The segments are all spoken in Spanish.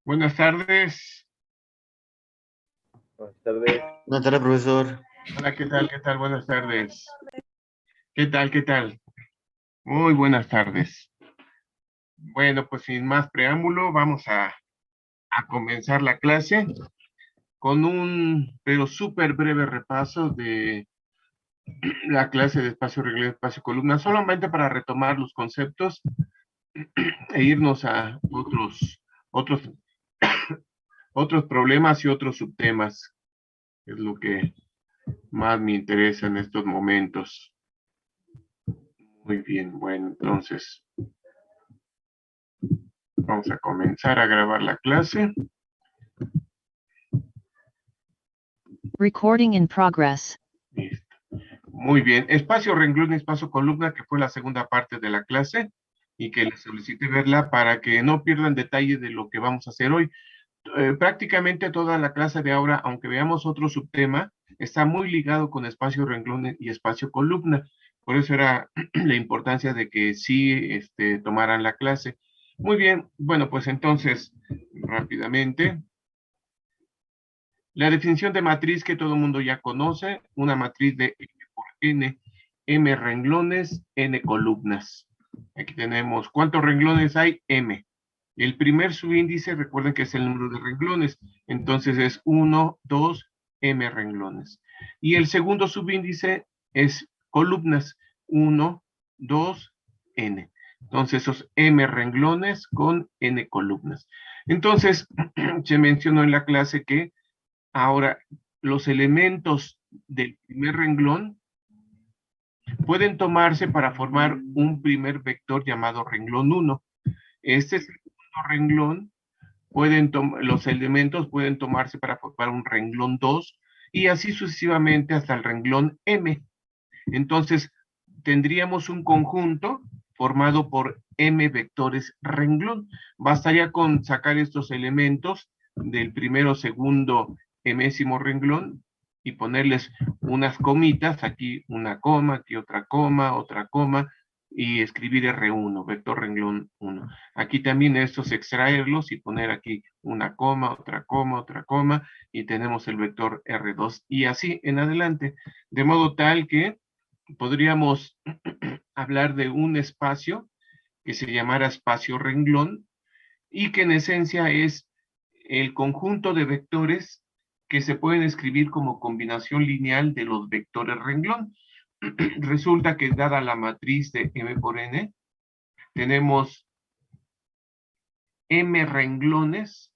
Buenas tardes. Buenas tardes. Buenas tardes, profesor. Hola, ¿qué tal? ¿Qué tal? Buenas tardes. ¿Qué tal? ¿Qué tal? Muy buenas tardes. Bueno, pues sin más preámbulo, vamos a comenzar la clase con un, pero súper breve repaso de la clase de espacio regla, espacio columna, solamente para retomar los conceptos e irnos a otros, otros problemas y otros subtemas, es lo que más me interesa en estos momentos. Muy bien, bueno, entonces vamos a comenzar a grabar la clase. Recording in progress. Listo. Muy bien, espacio renglón y espacio columna, que fue la segunda parte de la clase y que les solicité verla para que no pierdan detalle de lo que vamos a hacer hoy. Prácticamente toda la clase de ahora, aunque veamos otro subtema, está muy ligado con espacio renglón y espacio columna. Por eso era la importancia de que sí tomaran la clase. Muy bien, bueno, pues entonces, rápidamente. La definición de matriz que todo el mundo ya conoce, una matriz de M por N, M renglones, N columnas. Aquí tenemos, ¿cuántos renglones hay? M. El primer subíndice, recuerden que es el número de renglones, entonces es 1, 2, M renglones. Y el segundo subíndice es columnas, 1, 2, N. Entonces esos M renglones con N columnas. Entonces, se mencionó en la clase que ahora los elementos del primer renglón pueden tomarse para formar un primer vector llamado renglón 1. Este segundo renglón, los elementos pueden tomarse para formar un renglón 2 y así sucesivamente hasta el renglón M. Entonces, tendríamos un conjunto formado por M vectores renglón. Bastaría con sacar estos elementos del primero, segundo, mésimo renglón y ponerles unas comitas, aquí una coma, aquí otra coma, y escribir R1, vector renglón 1. Aquí también estos extraerlos y poner aquí una coma, otra coma, y tenemos el vector R2, y así en adelante, de modo tal que podríamos hablar de un espacio que se llamara espacio renglón y que en esencia es el conjunto de vectores que se pueden escribir como combinación lineal de los vectores renglón. Resulta que dada la matriz de M por N, tenemos M renglones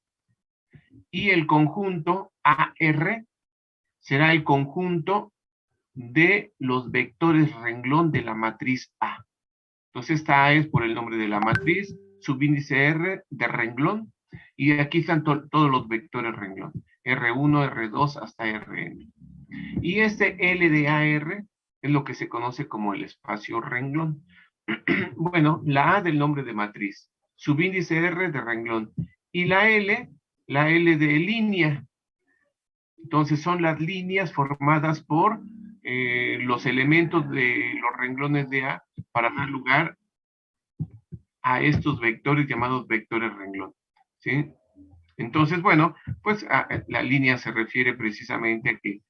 y el conjunto AR será el conjunto de los vectores renglón de la matriz A. Entonces esta A es por el nombre de la matriz, subíndice R de renglón, y aquí están todos los vectores renglón, R1, R2 hasta Rn. Y este L de AR es lo que se conoce como el espacio renglón. Bueno, la A del nombre de matriz, subíndice R de renglón, y la L de línea. Entonces son las líneas formadas por los elementos de los renglones de A para dar lugar a estos vectores llamados vectores renglón, ¿sí? Entonces, bueno, pues la línea se refiere precisamente a que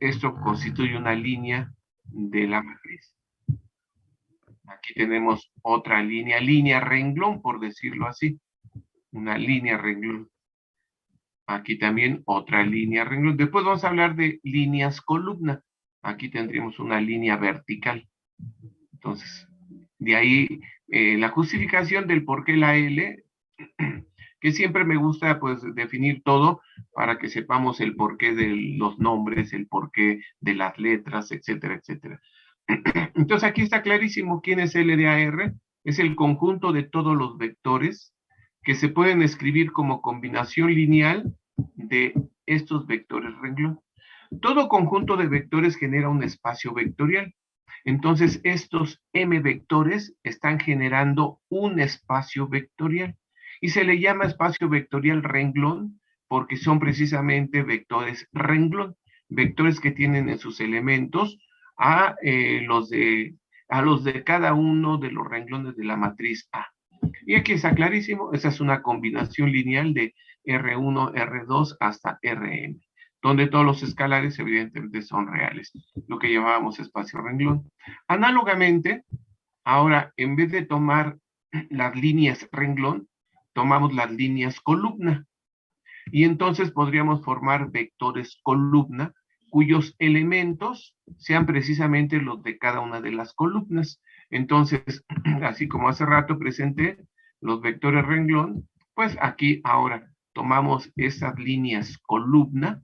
esto constituye una línea de la matriz. Aquí tenemos otra línea renglón, por decirlo así, una línea renglón. Aquí también otra línea renglón. Después vamos a hablar de líneas columna. Aquí tendríamos una línea vertical. Entonces, de ahí la justificación del por qué la L, que siempre me gusta pues definir todo para que sepamos el porqué de los nombres, el porqué de las letras, etcétera, etcétera. Entonces aquí está clarísimo quién es L de AR. Es el conjunto de todos los vectores que se pueden escribir como combinación lineal de estos vectores renglón. Todo conjunto de vectores genera un espacio vectorial. Entonces, estos M vectores están generando un espacio vectorial y se le llama espacio vectorial renglón porque son precisamente vectores renglón, vectores que tienen en sus elementos a los de cada uno de los renglones de la matriz A. Y aquí está clarísimo, esa es una combinación lineal de R1, R2 hasta Rn, donde todos los escalares evidentemente son reales, lo que llamábamos espacio renglón. Análogamente, ahora en vez de tomar las líneas renglón, tomamos las líneas columna. Y entonces podríamos formar vectores columna cuyos elementos sean precisamente los de cada una de las columnas. Entonces, así como hace rato presenté los vectores renglón, pues aquí ahora tomamos esas líneas columna,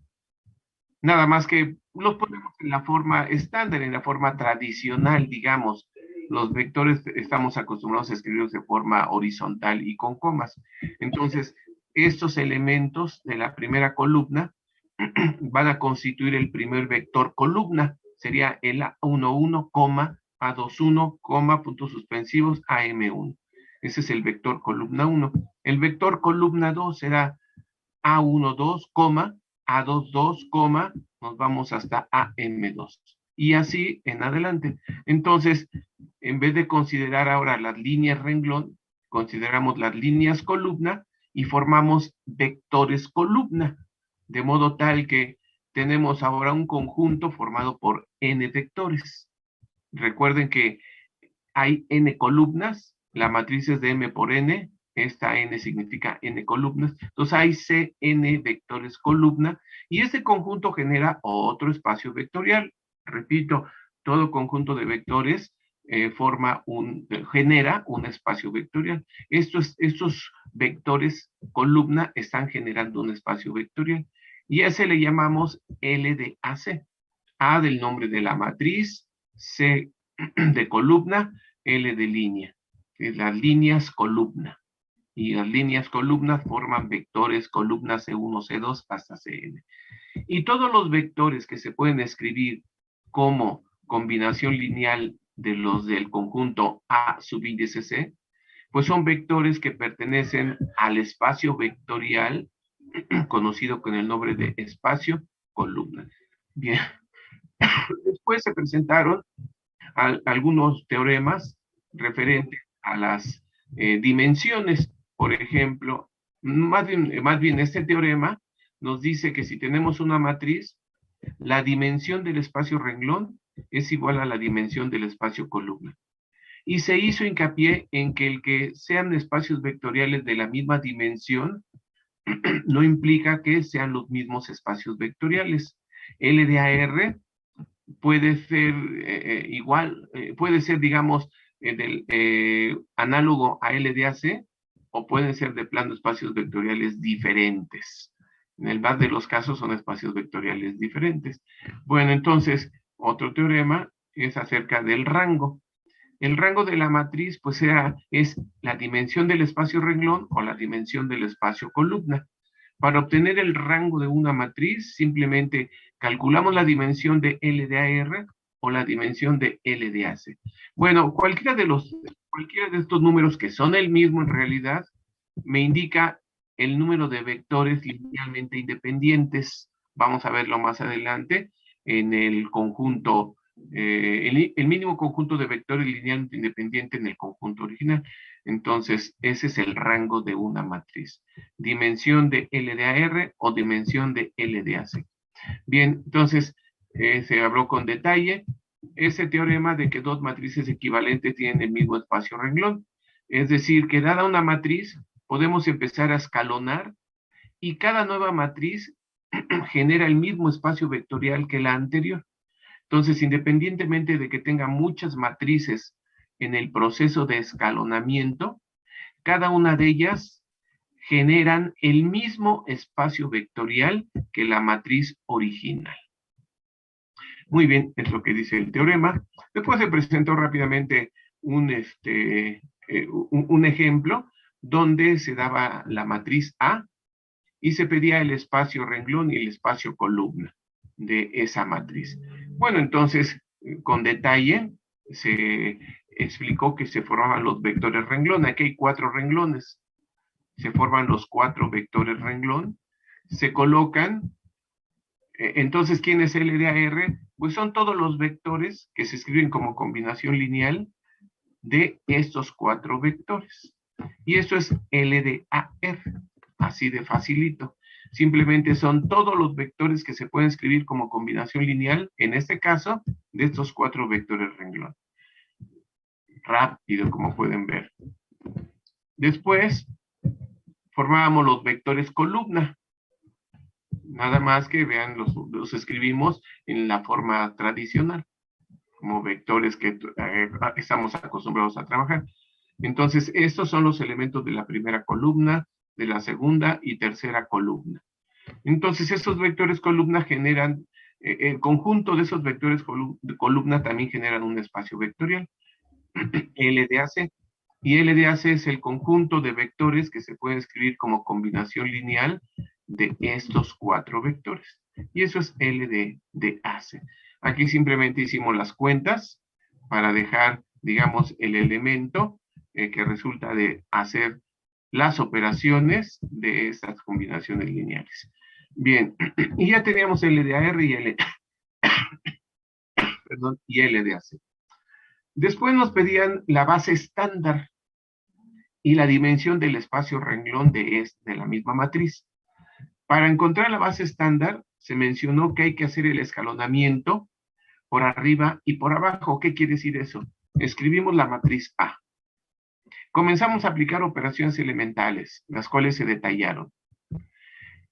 nada más que los ponemos en la forma estándar, en la forma tradicional, digamos. Los vectores estamos acostumbrados a escribirlos de forma horizontal y con comas. Entonces, estos elementos de la primera columna van a constituir el primer vector columna. Sería el A11, A21, puntos suspensivos, AM1. Ese es el vector columna 1. El vector columna 2 será A12, A22, nos vamos hasta AM2. Y así en adelante. Entonces, en vez de considerar ahora las líneas renglón, consideramos las líneas columna y formamos vectores columna, de modo tal que tenemos ahora un conjunto formado por n vectores. Recuerden que hay n columnas, la matriz es de m por n, esta n significa n columnas, entonces hay cn vectores columna, y este conjunto genera otro espacio vectorial. Repito, todo conjunto de vectores genera un espacio vectorial. Estos vectores columna están generando un espacio vectorial, y a ese le llamamos L de AC. A del nombre de la matriz, C de columna, L de línea. Las líneas columna. Y las líneas columnas forman vectores columna C1, C2 hasta Cn. Y todos los vectores que se pueden escribir como combinación lineal de los del conjunto A subíndice C, pues son vectores que pertenecen al espacio vectorial conocido con el nombre de espacio columna. Bien. Después se presentaron algunos teoremas referentes a las dimensiones. Por ejemplo, más bien este teorema nos dice que si tenemos una matriz, la dimensión del espacio renglón es igual a la dimensión del espacio columna. Y se hizo hincapié en que el que sean espacios vectoriales de la misma dimensión no implica que sean los mismos espacios vectoriales. LDAR puede ser igual, puede ser, digamos, análogo a LDAC, o pueden ser de plano espacios vectoriales diferentes. En el más de los casos son espacios vectoriales diferentes. Bueno, entonces, otro teorema es acerca del rango. El rango de la matriz, pues es la dimensión del espacio renglón o la dimensión del espacio columna. Para obtener el rango de una matriz, simplemente calculamos la dimensión de LDAR o la dimensión de LDAC. Bueno, cualquiera de estos números, que son el mismo en realidad, me indica el número de vectores linealmente independientes. Vamos a verlo más adelante en el conjunto, el mínimo conjunto de vectores linealmente independientes en el conjunto original. Entonces, ese es el rango de una matriz. Dimensión de LDAR o dimensión de LDAC. Bien, entonces, se habló con detalle ese teorema de que dos matrices equivalentes tienen el mismo espacio renglón. Es decir, que dada una matriz, podemos empezar a escalonar y cada nueva matriz genera el mismo espacio vectorial que la anterior. Entonces, independientemente de que tenga muchas matrices en el proceso de escalonamiento, cada una de ellas generan el mismo espacio vectorial que la matriz original. Muy bien, es lo que dice el teorema. Después se presentó rápidamente un ejemplo donde se daba la matriz A y se pedía el espacio renglón y el espacio columna de esa matriz. Bueno, entonces, con detalle, se explicó que se formaban los vectores renglón. Aquí hay 4 renglones. Se forman los 4 vectores renglón. Se colocan. Entonces, ¿quién es LDAR? Pues son todos los vectores que se escriben como combinación lineal de estos 4 vectores. Y esto es LDAR, así de facilito. Simplemente son todos los vectores que se pueden escribir como combinación lineal, en este caso, de estos 4 vectores renglón. Rápido, como pueden ver. Después, formábamos los vectores columna. Nada más que vean, los escribimos en la forma tradicional, como vectores que estamos acostumbrados a trabajar. Entonces, estos son los elementos de la primera columna, de la segunda y tercera columna. Entonces, esos vectores columna generan, el conjunto de esos vectores columna también generan un espacio vectorial, LDAC. Y LDAC es el conjunto de vectores que se puede escribir como combinación lineal de estos 4 vectores. Y eso es LDAC. Aquí simplemente hicimos las cuentas para dejar, digamos, el elemento que resulta de hacer las operaciones de estas combinaciones lineales. Bien, y ya teníamos LDAR y LDAC. Después nos pedían la base estándar y la dimensión del espacio renglón de la misma matriz. Para encontrar la base estándar, se mencionó que hay que hacer el escalonamiento por arriba y por abajo. ¿Qué quiere decir eso? Escribimos la matriz A. Comenzamos a aplicar operaciones elementales, las cuales se detallaron.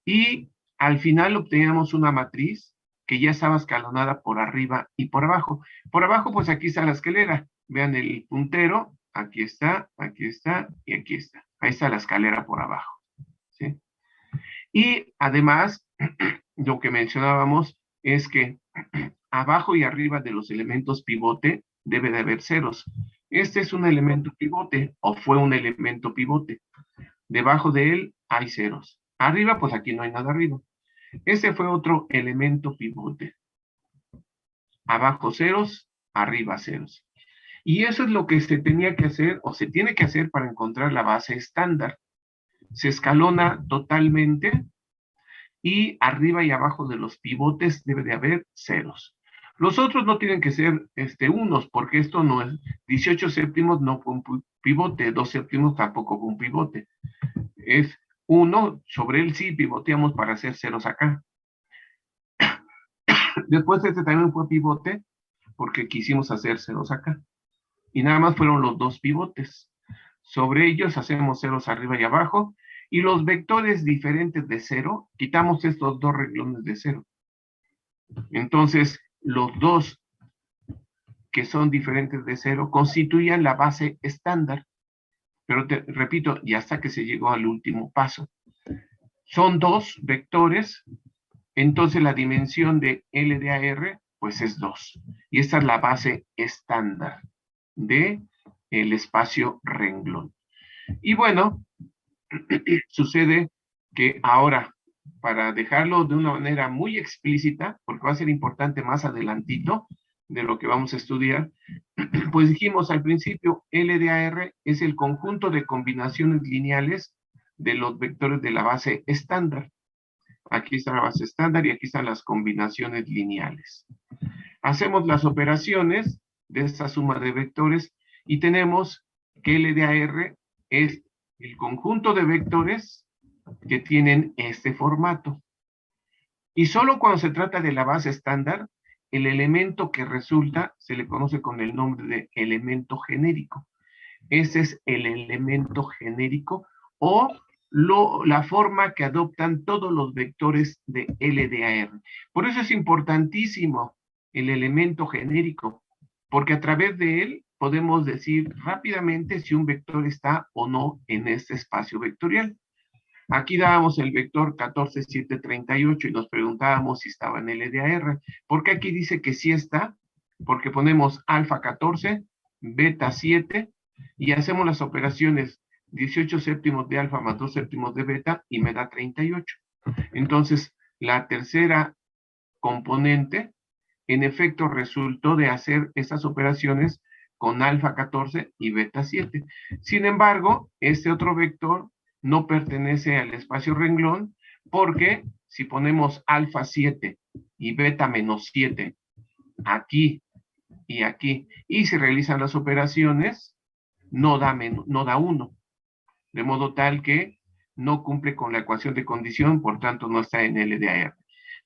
Y al final obteníamos una matriz que ya estaba escalonada por arriba y por abajo. Por abajo, pues aquí está la escalera. Vean el puntero, aquí está y aquí está. Ahí está la escalera por abajo. ¿Sí? Y además, lo que mencionábamos es que abajo y arriba de los elementos pivote debe de haber ceros. Este es un elemento pivote o fue un elemento pivote. Debajo de él hay ceros. Arriba, pues aquí no hay nada arriba. Este fue otro elemento pivote. Abajo ceros, arriba ceros. Y eso es lo que se tenía que hacer o se tiene que hacer para encontrar la base estándar. Se escalona totalmente y arriba y abajo de los pivotes debe de haber ceros. Los otros no tienen que ser unos, porque esto no es 18 séptimos, no fue un pivote, 2 séptimos tampoco fue un pivote. Es 1, sobre él sí pivoteamos para hacer ceros acá. Después también fue pivote, porque quisimos hacer ceros acá. Y nada más fueron los 2 pivotes. Sobre ellos hacemos ceros arriba y abajo, y los vectores diferentes de 0, quitamos estos 2 renglones de 0. Entonces, los 2 que son diferentes de 0 constituían la base estándar. Pero repito, y hasta que se llegó al último paso. Son 2 vectores, entonces la dimensión de LDAR pues es 2. Y esta es la base estándar de el espacio renglón. Y bueno, sucede que ahora, para dejarlo de una manera muy explícita, porque va a ser importante más adelantito de lo que vamos a estudiar, pues dijimos al principio, LDAR es el conjunto de combinaciones lineales de los vectores de la base estándar. Aquí está la base estándar y aquí están las combinaciones lineales. Hacemos las operaciones de esta suma de vectores y tenemos que LDAR es el conjunto de vectores que tienen este formato. Y solo cuando se trata de la base estándar, el elemento que resulta se le conoce con el nombre de elemento genérico. Ese es el elemento genérico o la forma que adoptan todos los vectores de LDAR. Por eso es importantísimo el elemento genérico, porque a través de él podemos decir rápidamente si un vector está o no en este espacio vectorial. Aquí dábamos el vector 14, 7, 38 y nos preguntábamos si estaba en LDAR. ¿Por qué aquí dice que sí está? Porque ponemos alfa 14, beta 7 y hacemos las operaciones 18 séptimos de alfa más 2 séptimos de beta y me da 38. Entonces, la tercera componente, en efecto, resultó de hacer esas operaciones con alfa 14 y beta 7. Sin embargo, este otro vector no pertenece al espacio renglón porque si ponemos alfa 7 y beta menos 7 aquí y aquí y se realizan las operaciones, no da 1. de modo tal que no cumple con la ecuación de condición, por tanto no está en LDAR.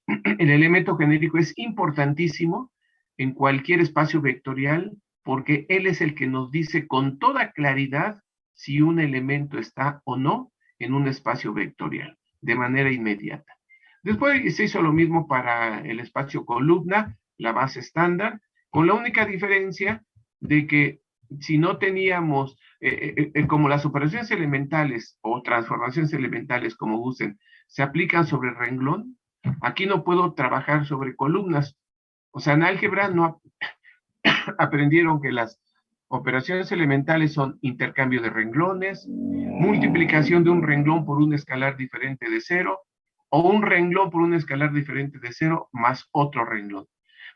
El elemento genérico es importantísimo en cualquier espacio vectorial porque él es el que nos dice con toda claridad si un elemento está o no en un espacio vectorial, de manera inmediata. Después se hizo lo mismo para el espacio columna, la base estándar, con la única diferencia de que si no teníamos, como las operaciones elementales o transformaciones elementales, como gusten, se aplican sobre renglón, aquí no puedo trabajar sobre columnas. O sea, en álgebra no aprendieron que las operaciones elementales son intercambio de renglones, multiplicación de un renglón por un escalar diferente de cero, o un renglón por un escalar diferente de cero más otro renglón.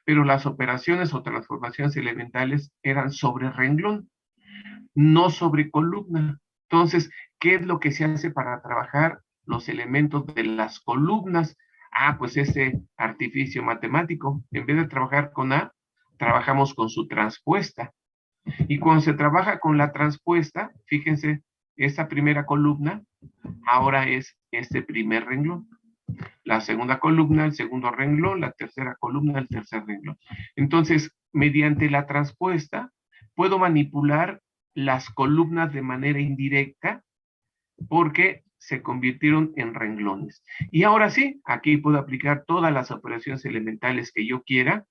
Pero las operaciones o transformaciones elementales eran sobre renglón, no sobre columna. Entonces, ¿qué es lo que se hace para trabajar los elementos de las columnas? Ah, pues ese artificio matemático. En vez de trabajar con A, trabajamos con su transpuesta. Y cuando se trabaja con la transpuesta, fíjense, esta primera columna ahora es este primer renglón. La segunda columna, el segundo renglón, la tercera columna, el tercer renglón. Entonces, mediante la transpuesta, puedo manipular las columnas de manera indirecta porque se convirtieron en renglones. Y ahora sí, aquí puedo aplicar todas las operaciones elementales que yo quiera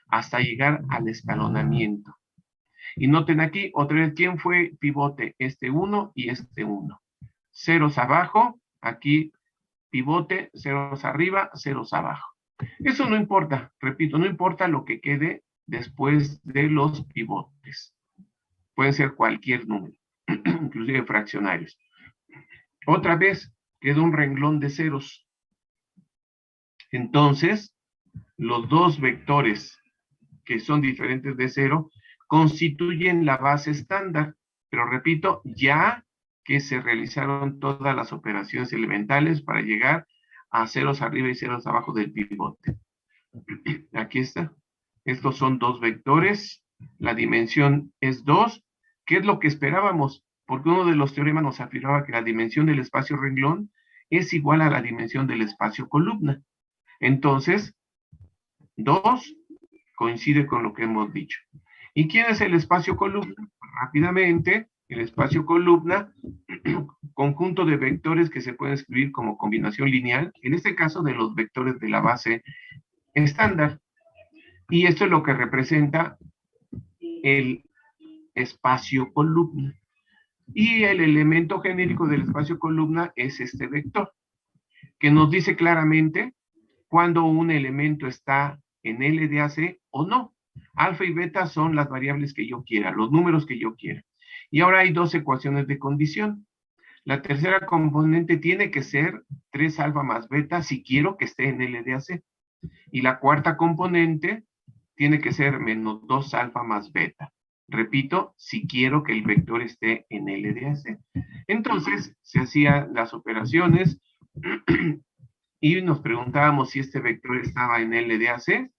hasta llegar al escalonamiento. Y noten aquí, otra vez, ¿quién fue pivote? Este 1 y este 1. Ceros abajo, aquí pivote, ceros arriba, ceros abajo. Eso no importa, repito, no importa lo que quede después de los pivotes. Pueden ser cualquier número, inclusive fraccionarios. Otra vez, queda un renglón de ceros. Entonces, los dos vectores que son diferentes de cero constituyen la base estándar. Pero repito, ya que se realizaron todas las operaciones elementales para llegar a ceros arriba y ceros abajo del pivote. Aquí está. Estos son dos vectores. La dimensión es 2. ¿Qué es lo que esperábamos? Porque uno de los teoremas nos afirmaba que la dimensión del espacio renglón es igual a la dimensión del espacio columna. Entonces, 2 coincide con lo que hemos dicho. ¿Y quién es el espacio columna? Rápidamente, el espacio columna, conjunto de vectores que se pueden escribir como combinación lineal, en este caso de los vectores de la base estándar. Y esto es lo que representa el espacio columna. Y el elemento genérico del espacio columna es este vector, que nos dice claramente cuando un elemento está en LDAC o no. Alfa y beta son las variables que yo quiera, los números que yo quiera. Y ahora hay dos ecuaciones de condición. La tercera componente tiene que ser 3 alfa más beta si quiero que esté en LDAC. Y la cuarta componente tiene que ser menos 2 alfa más beta. Repito, si quiero que el vector esté en LDAC. Entonces, se hacían las operaciones y nos preguntábamos si este vector estaba en LDAC.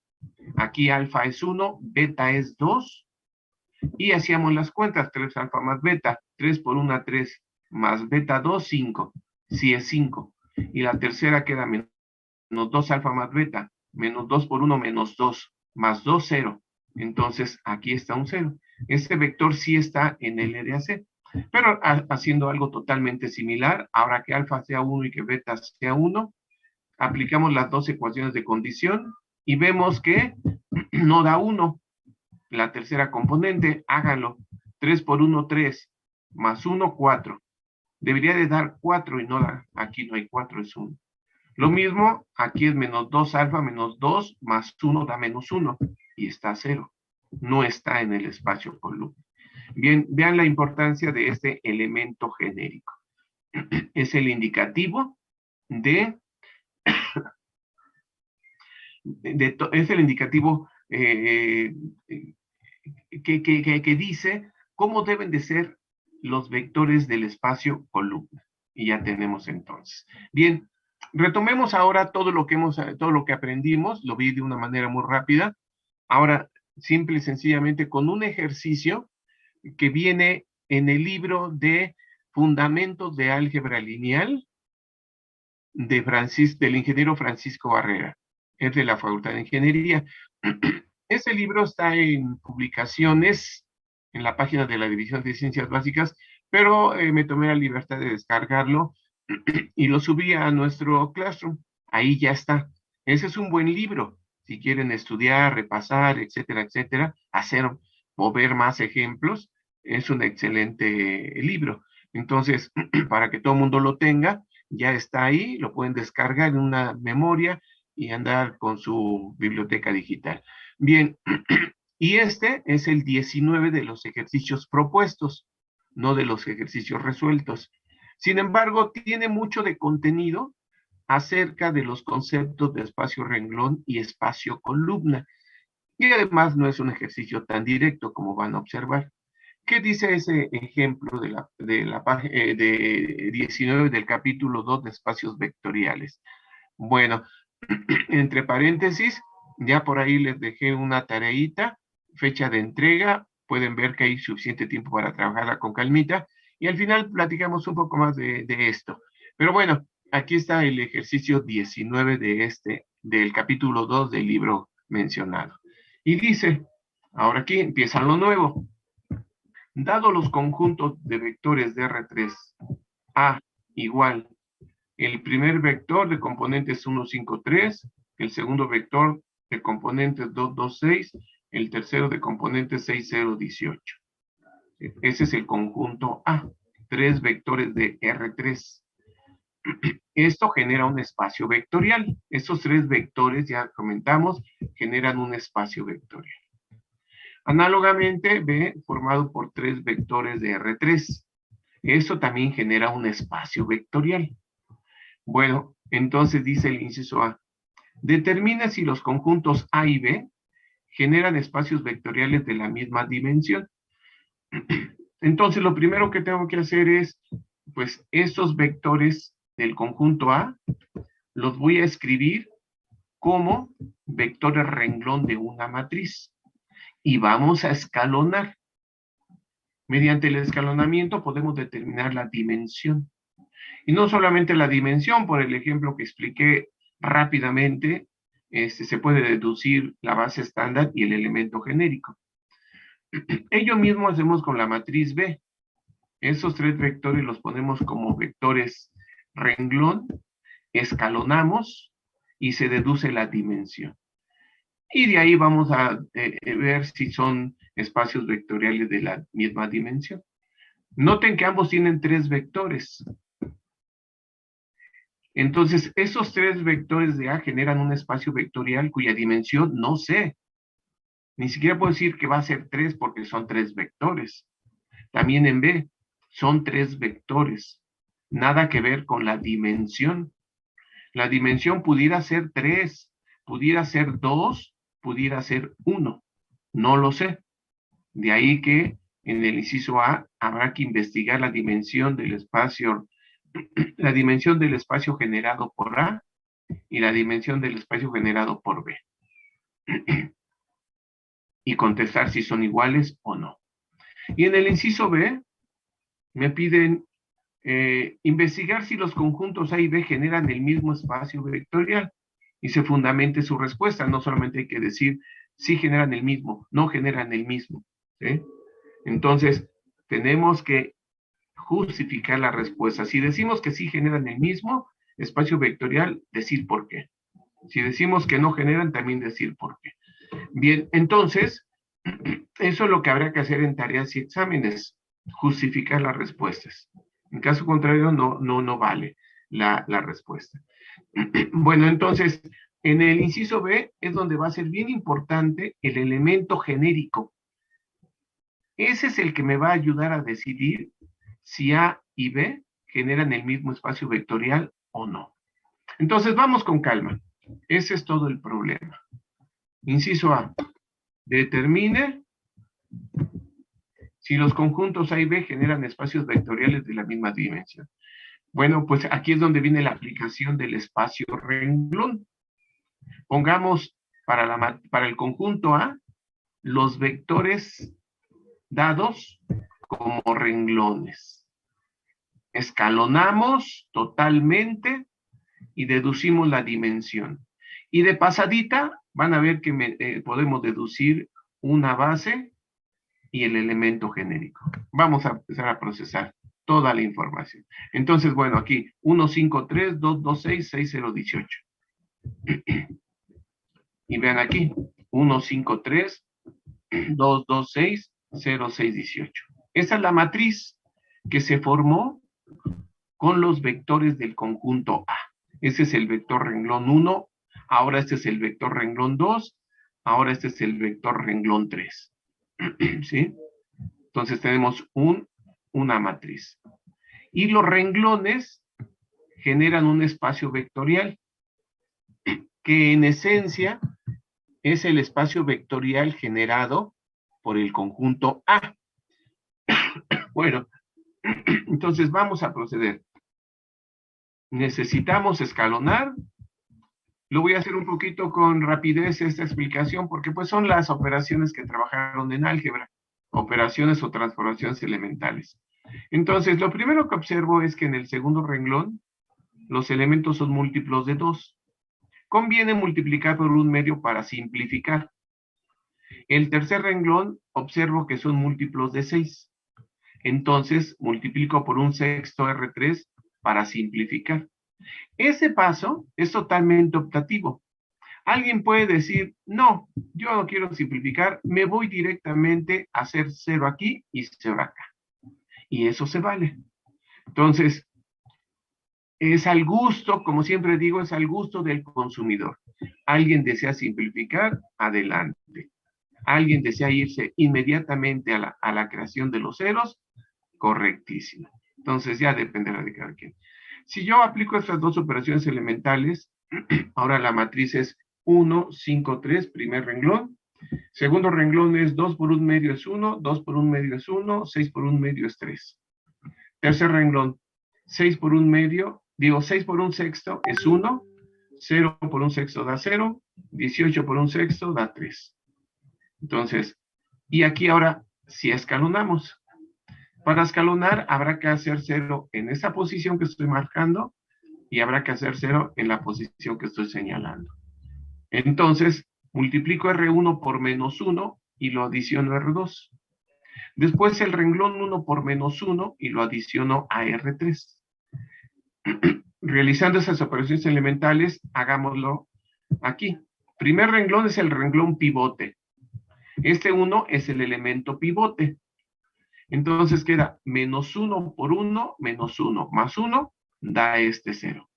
Aquí alfa es 1, beta es 2. Y hacíamos las cuentas, 3 alfa más beta. 3 por 1, 3 más beta 2, 5. Sí es 5. Y la tercera queda menos 2 alfa más beta. Menos 2 por 1, menos 2. Más 2, 0. Entonces, aquí está un 0. Este vector sí está en LDAC. Pero haciendo algo totalmente similar, ahora que alfa sea 1 y que beta sea 1, aplicamos las dos ecuaciones de condición y vemos que no da 1. La tercera componente, háganlo. 3 por 1, 3. Más 1, 4. Debería de dar 4 y no da. Aquí no hay 4, es 1. Lo mismo, aquí es menos 2 alfa menos 2 más 1 da menos 1 y está 0. No está en el espacio columna. Bien, vean la importancia de este elemento genérico. Es el indicativo es el indicativo que dice cómo deben de ser los vectores del espacio columna. Y ya tenemos entonces. Bien, retomemos ahora todo lo que aprendimos, lo vi de una manera muy rápida. Ahora, simple y sencillamente con un ejercicio que viene en el libro de Fundamentos de álgebra lineal del ingeniero Francisco Barrera. Es de la Facultad de Ingeniería. Ese libro está en publicaciones en la página de la División de Ciencias Básicas, pero me tomé la libertad de descargarlo y lo subí a nuestro Classroom. Ahí ya está. Ese es un buen libro. Si quieren estudiar, repasar, etcétera, etcétera, hacer o ver más ejemplos, es un excelente libro. Entonces, para que todo el mundo lo tenga, ya está ahí, lo pueden descargar en una memoria y andar con su biblioteca digital. Bien, y este es el 19 de los ejercicios propuestos, no de los ejercicios resueltos. Sin embargo, tiene mucho de contenido acerca de los conceptos de espacio renglón y espacio columna. Y además no es un ejercicio tan directo como van a observar. ¿Qué dice ese ejemplo de 19 del capítulo 2 de espacios vectoriales? Bueno, entre paréntesis, ya por ahí les dejé una tareita, fecha de entrega, pueden ver que hay suficiente tiempo para trabajarla con calmita, y al final platicamos un poco más de esto. Pero bueno, aquí está el ejercicio 19 del capítulo 2 del libro mencionado. Y dice, ahora aquí empieza lo nuevo. Dado los conjuntos de vectores de R3, A igual, el primer vector de componentes 1, 5, 3, el segundo vector de componentes 2, 2, 6, el tercero de componentes 6, 0, 18. Ese es el conjunto A, 3 vectores de R3. Esto genera un espacio vectorial. Estos 3 vectores, ya comentamos, generan un espacio vectorial. Análogamente, B formado por 3 vectores de R3. Esto también genera un espacio vectorial. Bueno, entonces dice el inciso A. Determina si los conjuntos A y B generan espacios vectoriales de la misma dimensión. Entonces, lo primero que tengo que hacer es, pues, estos vectores del conjunto A los voy a escribir como vectores renglón de una matriz. Y vamos a escalonar. Mediante el escalonamiento podemos determinar la dimensión. Y no solamente la dimensión, por el ejemplo que expliqué rápidamente, se puede deducir la base estándar y el elemento genérico. Ello mismo hacemos con la matriz B. Esos 3 vectores los ponemos como vectores renglón, escalonamos y se deduce la dimensión. Y de ahí vamos a ver si son espacios vectoriales de la misma dimensión. Noten que ambos tienen 3 vectores. Entonces, esos 3 vectores de A generan un espacio vectorial cuya dimensión no sé. Ni siquiera puedo decir que va a ser 3 porque son 3 vectores. También en B son 3 vectores. Nada que ver con la dimensión. La dimensión pudiera ser 3, pudiera ser 2, pudiera ser 1. No lo sé. De ahí que en el inciso A habrá que investigar la dimensión del espacio generado por A y la dimensión del espacio generado por B. Y contestar si son iguales o no. Y en el inciso B me piden investigar si los conjuntos A y B generan el mismo espacio vectorial y se fundamente su respuesta. No solamente hay que decir si generan el mismo, no generan el mismo. ¿Sí? Entonces, tenemos que justificar la respuesta. Si decimos que sí generan el mismo espacio vectorial, decir por qué. Si decimos que no generan, también decir por qué. Bien, entonces, eso es lo que habrá que hacer en tareas y exámenes, justificar las respuestas. En caso contrario, no vale la respuesta. Bueno, entonces, en el inciso B es donde va a ser bien importante el elemento genérico. Ese es el que me va a ayudar a decidir si A y B generan el mismo espacio vectorial o no. Entonces, vamos con calma. Ese es todo el problema. Inciso A. Determine si los conjuntos A y B generan espacios vectoriales de la misma dimensión. Bueno, pues aquí es donde viene la aplicación del espacio renglón. Pongamos para el conjunto A los vectores dados como renglones. escalonamos totalmente y deducimos la dimensión. Y de pasadita van a ver que podemos deducir una base y el elemento genérico. Vamos a empezar a procesar toda la información. Entonces, bueno, aquí 153, 226, 6018. Y vean aquí, 153, 226, 0618. Esa es la matriz que se formó con los vectores del conjunto A. Ese es el vector renglón 1, ahora este es el vector renglón 2, ahora este es el vector renglón 3. ¿Sí? Entonces tenemos una matriz. Y los renglones generan un espacio vectorial, que en esencia es el espacio vectorial generado por el conjunto A. Bueno, entonces vamos a proceder. Necesitamos escalonar. Lo voy a hacer un poquito con rapidez esta explicación, porque pues son las operaciones que trabajaron en álgebra, operaciones o transformaciones elementales. Entonces, lo primero que observo es que en el segundo renglón, los elementos son múltiplos de 2. Conviene multiplicar por un medio para simplificar. El tercer renglón, observo que son múltiplos de 6. Entonces, multiplico por un sexto R3 para simplificar. Ese paso es totalmente optativo. Alguien puede decir, no, yo no quiero simplificar, me voy directamente a hacer 0 aquí y 0 acá. Y eso se vale. Entonces, es al gusto, como siempre digo, es al gusto del consumidor. Alguien desea simplificar, adelante. Alguien desea irse inmediatamente a la creación de los ceros, correctísimo. Entonces ya dependerá de cada quien. Si yo aplico estas dos operaciones elementales, ahora la matriz es 1, 5, 3, primer renglón. Segundo renglón es 2 por un medio es 1, 2 por un medio es 1, 6 por un medio es 3. Tercer renglón, 6 por un medio, 6 por un sexto es 1, 0 por un sexto da 0, 18 por un sexto da 3. Entonces, y aquí ahora, si escalonamos. Para escalonar habrá que hacer 0 en esa posición que estoy marcando y habrá que hacer 0 en la posición que estoy señalando. Entonces, multiplico R1 por menos 1 y lo adiciono a R2. Después el renglón 1 por menos 1 y lo adiciono a R3. Realizando esas operaciones elementales, hagámoslo aquí. Primer renglón es el renglón pivote. Este 1 es el elemento pivote. Entonces queda menos 1 por 1, menos 1, más 1, da este 0.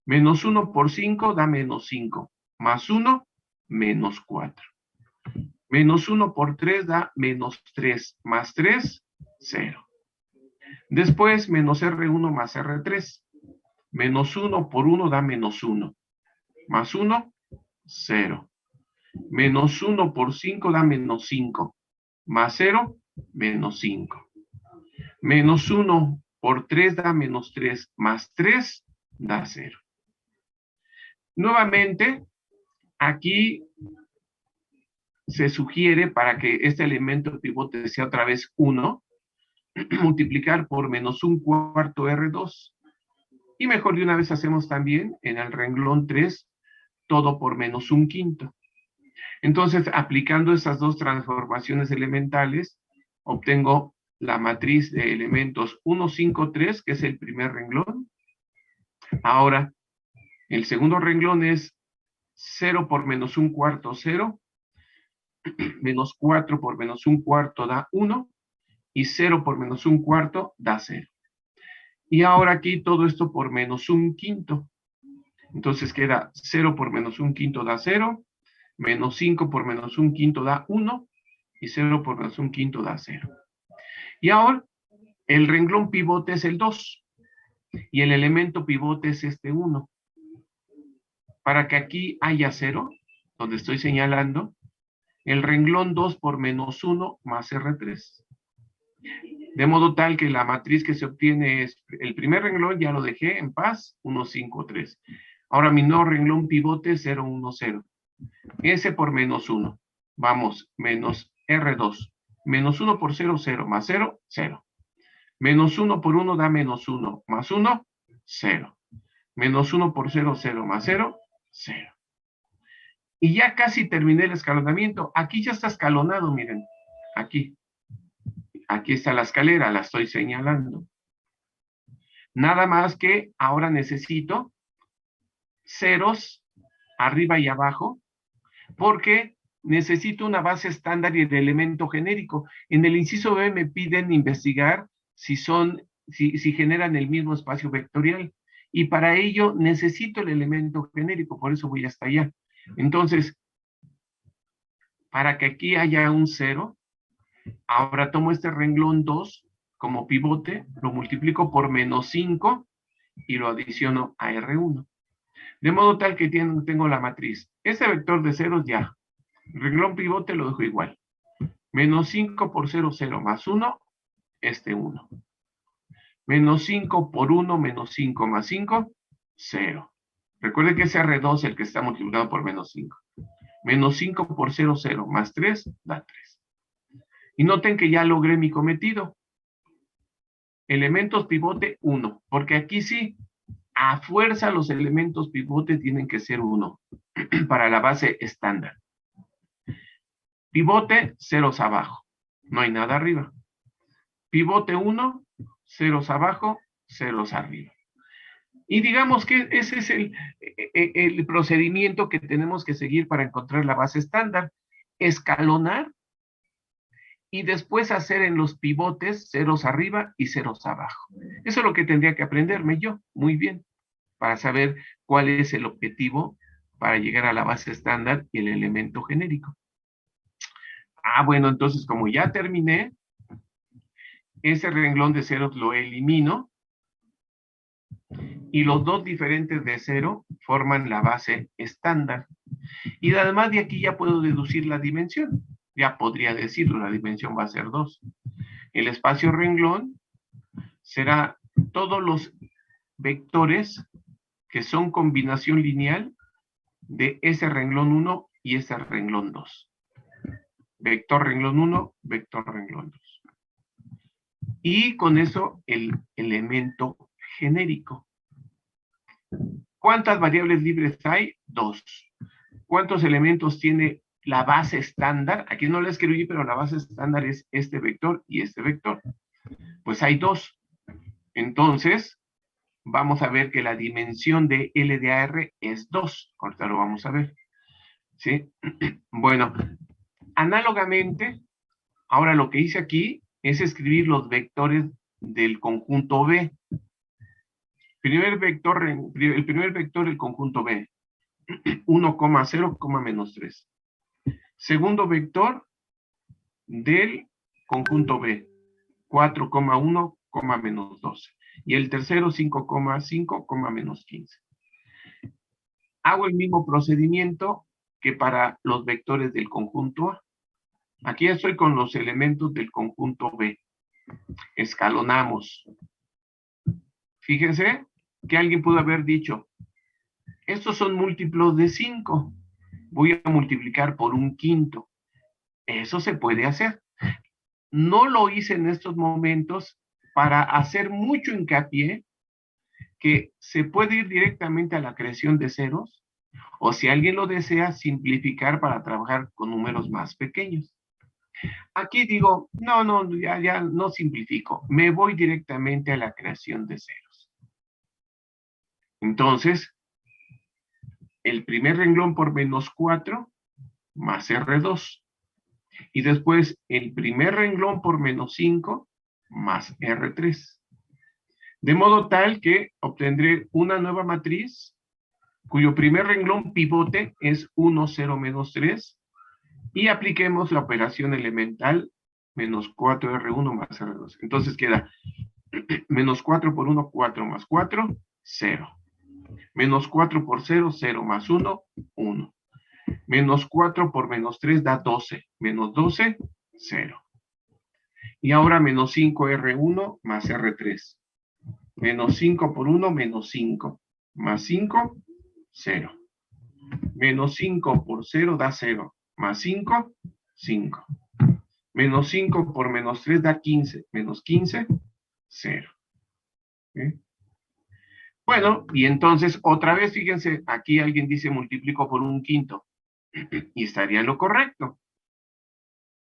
Menos 1 por 5 da menos 5, más 1, menos 4. Menos 1 por 3 da menos 3, más 3, 0. Después, menos R1 más R3. Menos 1 por 1 da menos 1, más 1, 0. Menos 1 por 5 da menos 5, más 0, menos 5. Menos 1 por 3 da menos 3, más 3 da 0. Nuevamente, aquí se sugiere, para que este elemento pivote sea otra vez 1, multiplicar por menos 1/4 R2. Y mejor de una vez hacemos también en el renglón 3, todo por menos 1/5. Entonces, aplicando esas dos transformaciones elementales, obtengo la matriz de elementos 1, 5, 3, que es el primer renglón. Ahora, el segundo renglón es 0 por menos 1/4, 0. Menos 4 por menos 1/4 da 1. Y 0 por menos 1/4 da 0. Y ahora aquí todo esto por menos 1/5. Entonces queda 0 por menos 1/5 da 0. Menos 5 por menos 1/5 da 1. Y 0 por menos 1/5 da 0. Y ahora el renglón pivote es el 2. Y el elemento pivote es este 1. Para que aquí haya 0, donde estoy señalando, el renglón 2 por menos 1 más R3. De modo tal que la matriz que se obtiene es, el primer renglón ya lo dejé en paz, 1, 5, 3. Ahora mi nuevo renglón pivote 0, 1, 0. S por menos 1. Vamos, menos R2. Menos 1 por 0, 0. Más 0, 0. Menos 1 por 1 da menos 1. Más 1, 0. Menos 1 por 0, 0. Más 0, 0. Y ya casi terminé el escalonamiento. Aquí ya está escalonado, miren. Aquí. Aquí está la escalera, la estoy señalando. Nada más que ahora necesito ceros arriba y abajo, porque necesito una base estándar y el elemento genérico. En el inciso B me piden investigar si generan el mismo espacio vectorial. Y para ello necesito el elemento genérico, por eso voy hasta allá. Entonces, para que aquí haya un 0, ahora tomo este renglón 2 como pivote, lo multiplico por menos 5 y lo adiciono a R1. De modo tal que tengo la matriz. Ese vector de ceros ya. Renglón pivote lo dejo igual. Menos 5 por 0, 0 más 1, 1. Menos 5 por 1, menos 5 más 5, 0. Recuerden que es R2 el que está multiplicado por menos 5. Menos 5 por 0, 0 más 3, da 3. Y noten que ya logré mi cometido. Elementos pivote 1, porque aquí sí, a fuerza los elementos pivote tienen que ser 1 para la base estándar. Pivote, ceros abajo, no hay nada arriba. Pivote 1, ceros abajo, ceros arriba. Y digamos que ese es el procedimiento que tenemos que seguir para encontrar la base estándar. Escalonar y después hacer en los pivotes ceros arriba y ceros abajo. Eso es lo que tendría que aprenderme yo, muy bien, para saber cuál es el objetivo para llegar a la base estándar y el elemento genérico. Bueno, entonces como ya terminé, ese renglón de ceros lo elimino y los dos diferentes de 0 forman la base estándar. Y además de aquí ya puedo deducir la dimensión. Ya podría decirlo, la dimensión va a ser 2. El espacio renglón será todos los vectores que son combinación lineal de ese renglón 1 y ese renglón 2. Vector renglón 1, vector renglón 2. Y con eso el elemento genérico. ¿Cuántas variables libres hay? 2. ¿Cuántos elementos tiene la base estándar? Aquí no la escribí, pero la base estándar es este vector y este vector. Pues hay 2. Entonces, vamos a ver que la dimensión de L de AR es 2. Ahorita lo vamos a ver. ¿Sí? Bueno, análogamente, ahora lo que hice aquí es escribir los vectores del conjunto B. El primer vector del conjunto B, 1,0, menos 3. Segundo vector del conjunto B, 4,1, menos 12. Y el tercero, 5,5, menos 15. Hago el mismo procedimiento que para los vectores del conjunto A. Aquí estoy con los elementos del conjunto B. Escalonamos. Fíjense que alguien pudo haber dicho, estos son múltiplos de 5. Voy a multiplicar por 1/5. Eso se puede hacer. No lo hice en estos momentos para hacer mucho hincapié que se puede ir directamente a la creación de ceros, o si alguien lo desea, simplificar para trabajar con números más pequeños. Aquí digo, no, ya no simplifico, me voy directamente a la creación de ceros. Entonces, el primer renglón por menos 4 más R2. Y después el primer renglón por menos 5 más R3. De modo tal que obtendré una nueva matriz cuyo primer renglón pivote es 1, 0, menos 3. Y apliquemos la operación elemental menos 4R1 más R2. Entonces queda menos 4 por 1, 4 más 4, 0. Menos 4 por 0, 0 más 1, 1. Menos 4 por menos 3 da 12. Menos 12, 0. Y ahora menos 5R1 más R3. Menos 5 por 1, menos 5. Más 5, 0. Menos 5 por 0 da 0. Más 5, 5. Menos 5 por menos 3 da 15. Menos 15, 0. ¿Sí? Bueno, y entonces, otra vez, fíjense, aquí alguien dice multiplico por 1/5. Y estaría en lo correcto.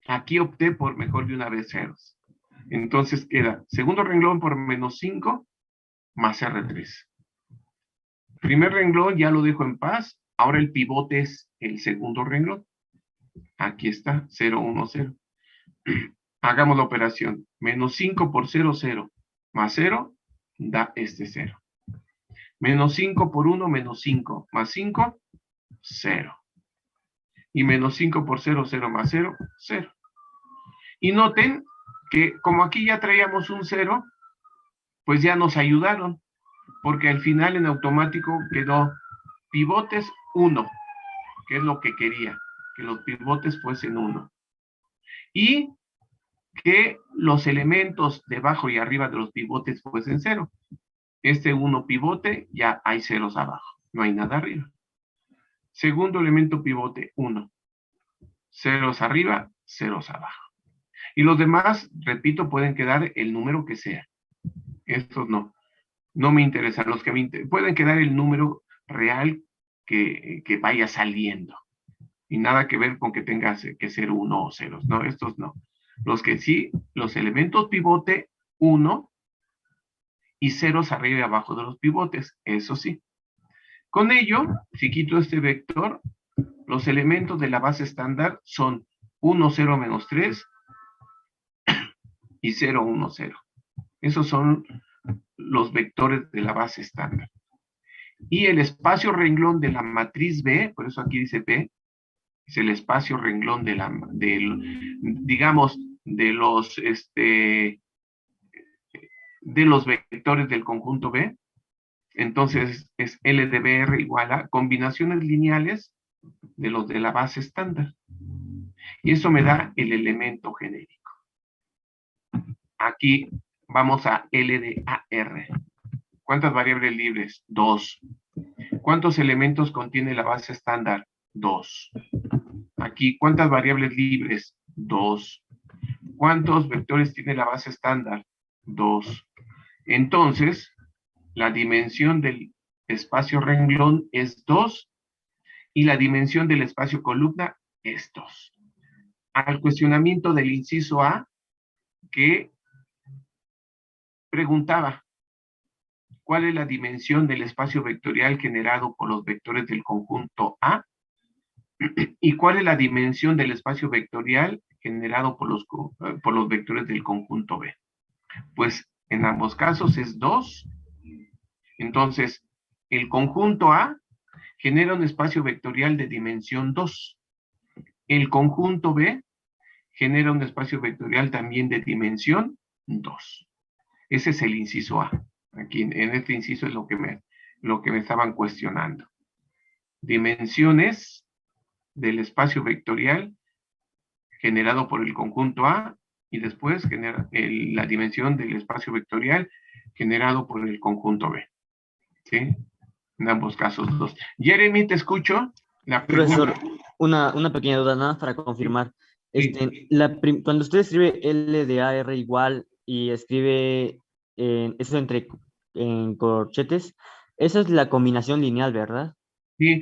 Aquí opté por mejor de una vez ceros. Entonces queda segundo renglón por -5 más R3. Primer renglón ya lo dejo en paz. Ahora el pivote es el segundo renglón. Aquí está, 0, 1, 0. Hagamos la operación. -5 por 0, 0. Más 0 da este 0. -5 por 1, -5. Más 5, 0. Y -5 por 0, 0 más 0, 0. Y noten que como aquí ya traíamos un 0, pues ya nos ayudaron, porque al final en automático quedó pivotes 1, que es lo que quería, que los pivotes fuesen 1. Y que los elementos debajo y arriba de los pivotes fuesen 0. Este 1 pivote, ya hay ceros abajo, no hay nada arriba. Segundo elemento pivote, 1. Ceros arriba, ceros abajo. Y los demás, repito, pueden quedar el número que sea. Estos no me interesan. Los que pueden quedar el número real que vaya saliendo. Y nada que ver con que tenga que ser 1 o ceros. No, estos no. Los que sí, los elementos pivote 1 y ceros arriba y abajo de los pivotes. Eso sí. Con ello, si quito este vector, los elementos de la base estándar son 1, 0, menos 3 y 0, 1, 0. Esos son los vectores de la base estándar. Y el espacio renglón de la matriz B, por eso aquí dice B, es el espacio renglón digamos, de los vectores del conjunto B. Entonces es L de BR igual a combinaciones lineales de los de la base estándar. Y eso me da el elemento genérico. Aquí vamos a L de AR. ¿Cuántas variables libres? 2. ¿Cuántos elementos contiene la base estándar? 2. Aquí, ¿cuántas variables libres? 2. ¿Cuántos vectores tiene la base estándar? 2. Entonces, la dimensión del espacio renglón es 2 y la dimensión del espacio columna es 2. Al cuestionamiento del inciso A, que preguntaba, ¿cuál es la dimensión del espacio vectorial generado por los vectores del conjunto A? ¿Y cuál es la dimensión del espacio vectorial generado por los vectores del conjunto B? Pues en ambos casos es 2. Entonces, el conjunto A genera un espacio vectorial de dimensión 2. El conjunto B genera un espacio vectorial también de dimensión 2. Ese es el inciso A. Aquí en este inciso es lo que me estaban cuestionando. Dimensiones del espacio vectorial generado por el conjunto A y después la dimensión del espacio vectorial generado por el conjunto B. ¿Sí? En ambos casos 2. Jeremy, te escucho. La pregunta. Profesor, una pequeña duda nada más para confirmar. Sí. Cuando usted escribe L de AR igual y escribe eso en corchetes, esa es la combinación lineal, ¿verdad? Sí,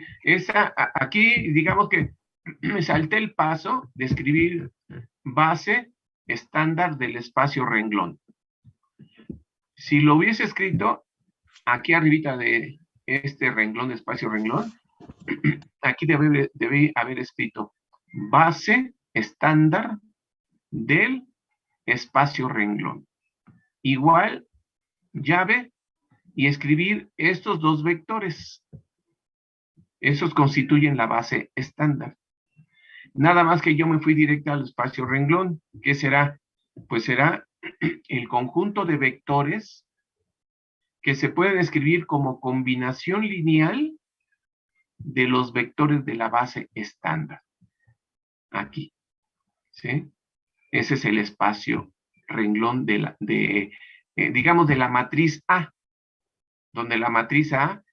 aquí digamos que me salté el paso de escribir base estándar del espacio renglón. Si lo hubiese escrito aquí arribita de este renglón, de espacio renglón, aquí debe haber escrito base estándar del espacio renglón. Igual, llave, y escribir estos dos vectores. Esos constituyen la base estándar. Nada más que yo me fui directo al espacio renglón. ¿Qué será? Pues será el conjunto de vectores que se pueden escribir como combinación lineal de los vectores de la base estándar. Aquí. ¿Sí? Ese es el espacio renglón digamos, de la matriz A, donde la matriz A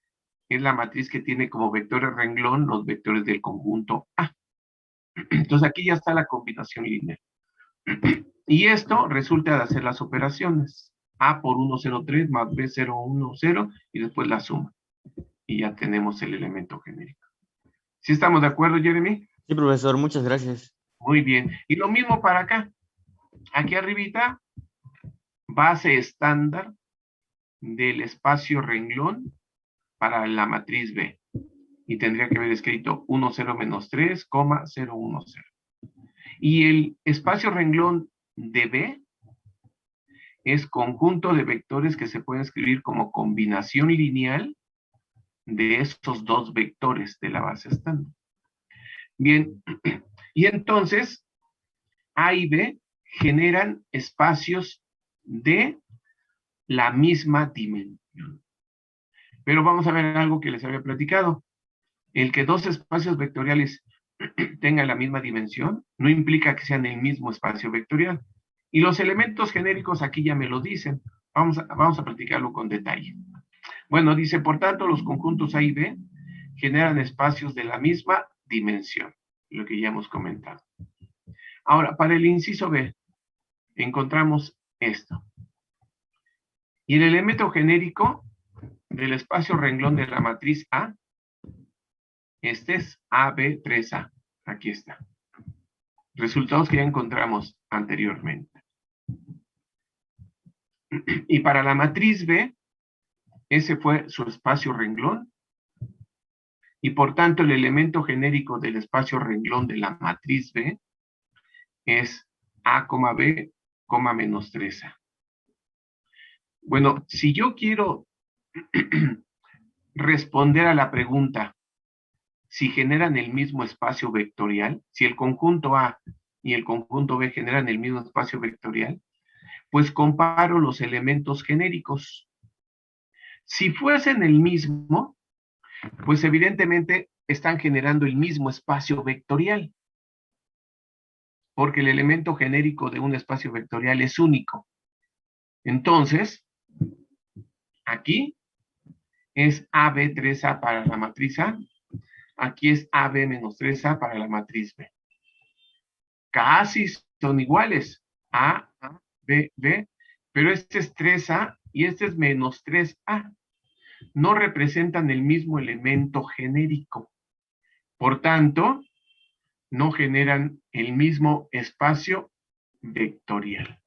es la matriz que tiene como vectores renglón los vectores del conjunto A. Entonces aquí ya está la combinación lineal. Y esto resulta de hacer las operaciones. A por 103 más B 010 y después la suma. Y ya tenemos el elemento genérico. ¿Sí estamos de acuerdo, Jeremy? Sí, profesor, muchas gracias. Muy bien. Y lo mismo para acá. Aquí arribita, base estándar del espacio renglón para la matriz B. Y tendría que haber escrito 10 menos 3, 010. Y el espacio renglón de B es conjunto de vectores que se pueden escribir como combinación lineal de esos dos vectores de la base estándar. Bien, y entonces A y B generan espacios de la misma dimensión. Pero vamos a ver algo que les había platicado. El que dos espacios vectoriales tengan la misma dimensión no implica que sean el mismo espacio vectorial. Y los elementos genéricos aquí ya me lo dicen. Vamos a platicarlo con detalle. Bueno, dice, por tanto, los conjuntos A y B generan espacios de la misma dimensión, lo que ya hemos comentado. Ahora, para el inciso B, encontramos esto. Y el elemento genérico del espacio renglón de la matriz A, este es AB3A. Aquí está. Resultados que ya encontramos anteriormente. Y para la matriz B, ese fue su espacio renglón. Y por tanto, el elemento genérico del espacio renglón de la matriz B es A, B, menos 3A. Bueno, si yo quiero responder a la pregunta si generan el mismo espacio vectorial, si el conjunto A y el conjunto B generan el mismo espacio vectorial, pues comparo los elementos genéricos. Si fuesen el mismo, pues evidentemente están generando el mismo espacio vectorial, porque el elemento genérico de un espacio vectorial es único. Entonces, aquí es AB3A para la matriz A, aquí es AB menos 3A para la matriz B. Casi son iguales, A, B, B, pero este es 3A y este es menos 3A. No representan el mismo elemento genérico. Por tanto, no generan el mismo espacio vectorial.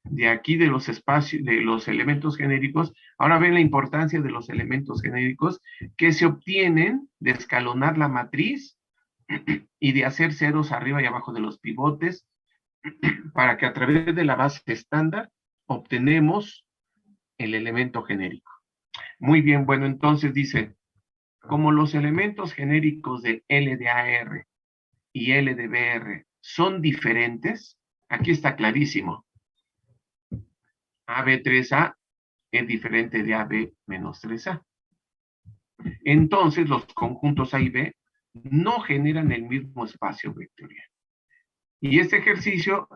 De aquí de los espacios, de los elementos genéricos, ahora ven la importancia de los elementos genéricos que se obtienen de escalonar la matriz y de hacer ceros arriba y abajo de los pivotes para que a través de la base estándar obtenemos el elemento genérico. Muy bien, bueno, entonces dice, como los elementos genéricos de L de AR y L de BR son diferentes, aquí está clarísimo. AB3A es diferente de AB menos 3A. Entonces, los conjuntos A y B no generan el mismo espacio vectorial. Y este ejercicio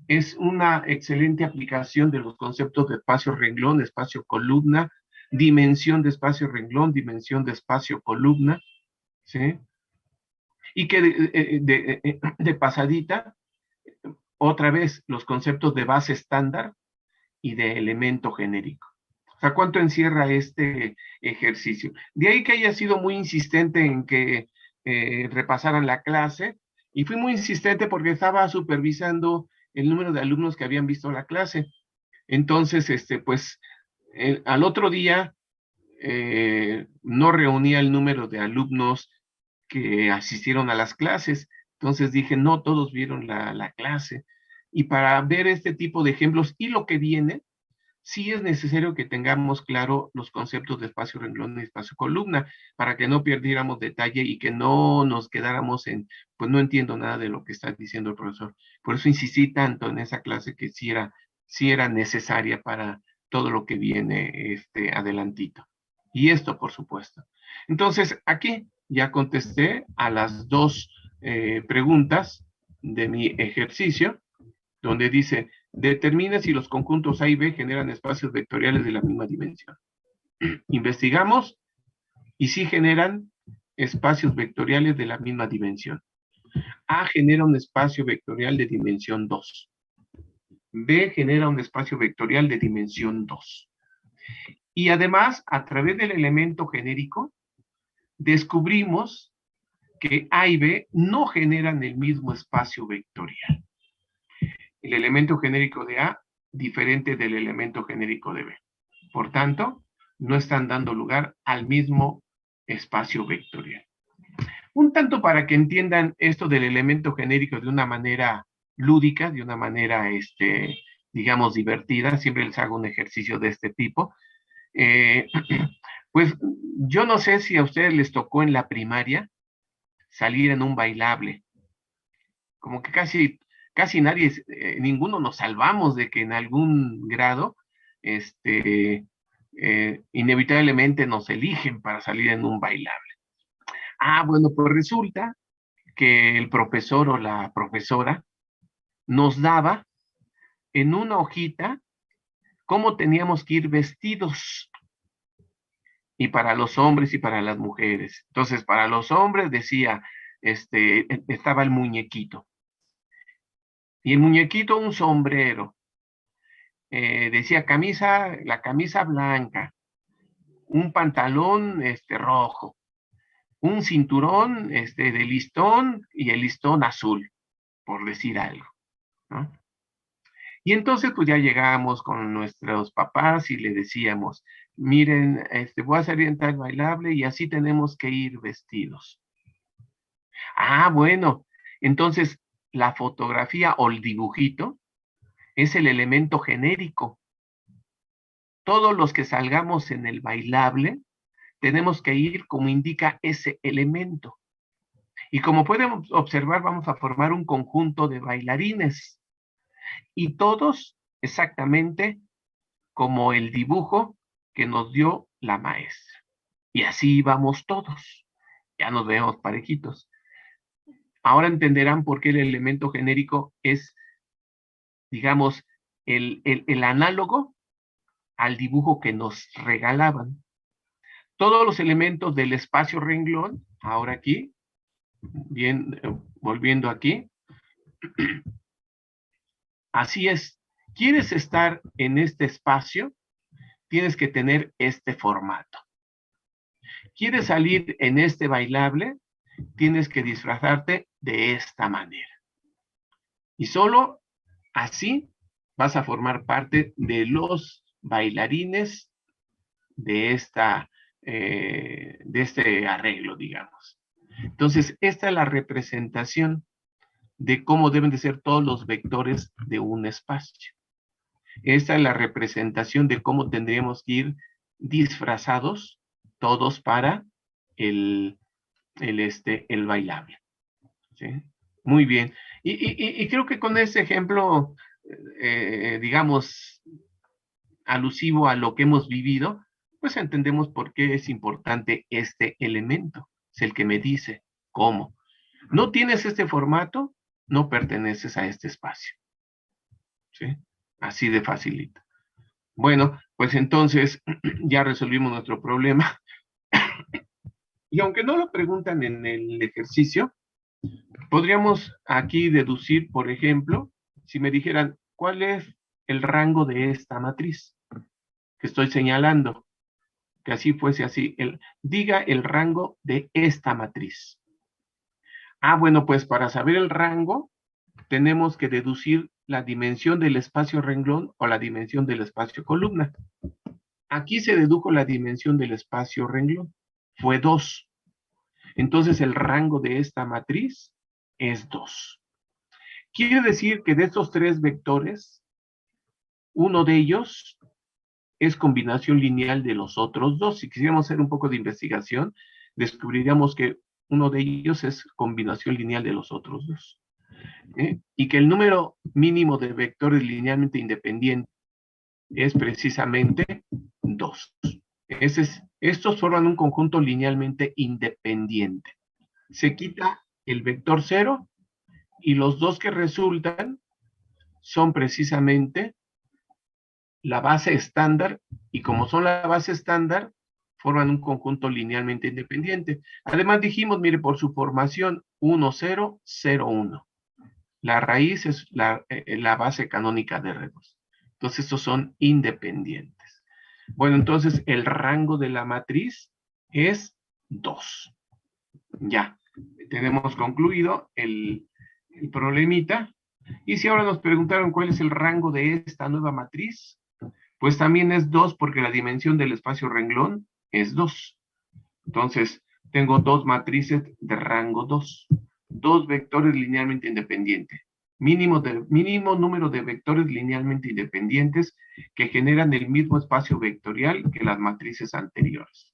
es una excelente aplicación de los conceptos de espacio renglón, espacio columna, dimensión de espacio renglón, dimensión de espacio columna, ¿sí? Y que de pasadita, otra vez, los conceptos de base estándar y de elemento genérico. O sea, ¿cuánto encierra este ejercicio? De ahí que haya sido muy insistente en que repasaran la clase, y fui muy insistente porque estaba supervisando el número de alumnos que habían visto la clase. Entonces, pues, al otro día no reunía el número de alumnos que asistieron a las clases. Entonces dije, no, todos vieron la clase. Y para ver este tipo de ejemplos y lo que viene, sí es necesario que tengamos claro los conceptos de espacio renglón y espacio columna, para que no perdiéramos detalle y que no nos quedáramos en, pues no entiendo nada de lo que está diciendo el profesor. Por eso insistí tanto en esa clase que sí era necesaria para todo lo que viene adelantito. Y esto, por supuesto. Entonces, aquí ya contesté a las dos preguntas de mi ejercicio, donde dice, determina si los conjuntos A y B generan espacios vectoriales de la misma dimensión. Investigamos y sí generan espacios vectoriales de la misma dimensión. A genera un espacio vectorial de dimensión 2. B genera un espacio vectorial de dimensión 2. Y además, a través del elemento genérico, descubrimos que A y B no generan el mismo espacio vectorial. El elemento genérico de A diferente del elemento genérico de B. Por tanto, no están dando lugar al mismo espacio vectorial. Un tanto para que entiendan esto del elemento genérico de una manera lúdica, de una manera, digamos, divertida, siempre les hago un ejercicio de este tipo. Pues yo no sé si a ustedes les tocó en la primaria salir en un bailable. Como que casi nadie, ninguno nos salvamos de que en algún grado, inevitablemente nos eligen para salir en un bailable. Ah, bueno, pues resulta que el profesor o la profesora nos daba en una hojita cómo teníamos que ir vestidos. Y para los hombres y para las mujeres. Entonces, para los hombres decía, estaba el muñequito. Y el muñequito un sombrero. Decía la camisa blanca, un pantalón rojo, un cinturón de listón y el listón azul, por decir algo, ¿no? Y entonces pues ya llegábamos con nuestros papás y le decíamos, miren, voy a salir en tal bailable y así tenemos que ir vestidos. Ah, bueno, entonces la fotografía o el dibujito es el elemento genérico. Todos los que salgamos en el bailable tenemos que ir como indica ese elemento. Y como pueden observar, vamos a formar un conjunto de bailarines. Y todos exactamente como el dibujo que nos dio la maestra. Y así vamos todos. Ya nos vemos parejitos. Ahora entenderán por qué el elemento genérico es, digamos, el análogo al dibujo que nos regalaban. Todos los elementos del espacio renglón, ahora aquí, bien, volviendo aquí, así es. ¿Quieres estar en este espacio? Tienes que tener este formato. ¿Quieres salir en este bailable? Tienes que disfrazarte de esta manera. Y solo así vas a formar parte de los bailarines de este arreglo, digamos. Entonces, esta es la representación de cómo deben de ser todos los vectores de un espacio. Esta es la representación de cómo tendríamos que ir disfrazados todos para el bailable. ¿Sí? Muy bien. Y creo que con ese ejemplo, digamos, alusivo a lo que hemos vivido, pues entendemos por qué es importante este elemento. Es el que me dice cómo. No tienes este formato, no perteneces a este espacio. ¿Sí? Así de facilito. Bueno, pues entonces ya resolvimos nuestro problema. Y aunque no lo preguntan en el ejercicio, podríamos aquí deducir, por ejemplo, si me dijeran, ¿cuál es el rango de esta matriz que estoy señalando? Que así fuese así. Diga el rango de esta matriz. Ah, bueno, pues para saber el rango, tenemos que deducir la dimensión del espacio renglón o la dimensión del espacio columna. Aquí se dedujo la dimensión del espacio renglón. Fue 2. Entonces el rango de esta matriz es 2. Quiere decir que de estos 3 vectores, uno de ellos es combinación lineal de los otros 2. Si quisiéramos hacer un poco de investigación, descubriríamos que uno de ellos es combinación lineal de los otros 2. Y que el número mínimo de vectores linealmente independientes es precisamente 2. Estos forman un conjunto linealmente independiente. Se quita el vector 0 y los 2 que resultan son precisamente la base estándar, y como son la base estándar, forman un conjunto linealmente independiente. Además dijimos, mire, por su formación 1, 0, 0, 1. La raíz es la base canónica de R2. Entonces, estos son independientes. Bueno, entonces el rango de la matriz es 2. Ya, tenemos concluido el problemita. Y si ahora nos preguntaron cuál es el rango de esta nueva matriz, pues también es 2 porque la dimensión del espacio renglón es 2. Entonces, tengo dos matrices de rango 2. Dos vectores linealmente independientes. Mínimo número de vectores linealmente independientes que generan el mismo espacio vectorial que las matrices anteriores.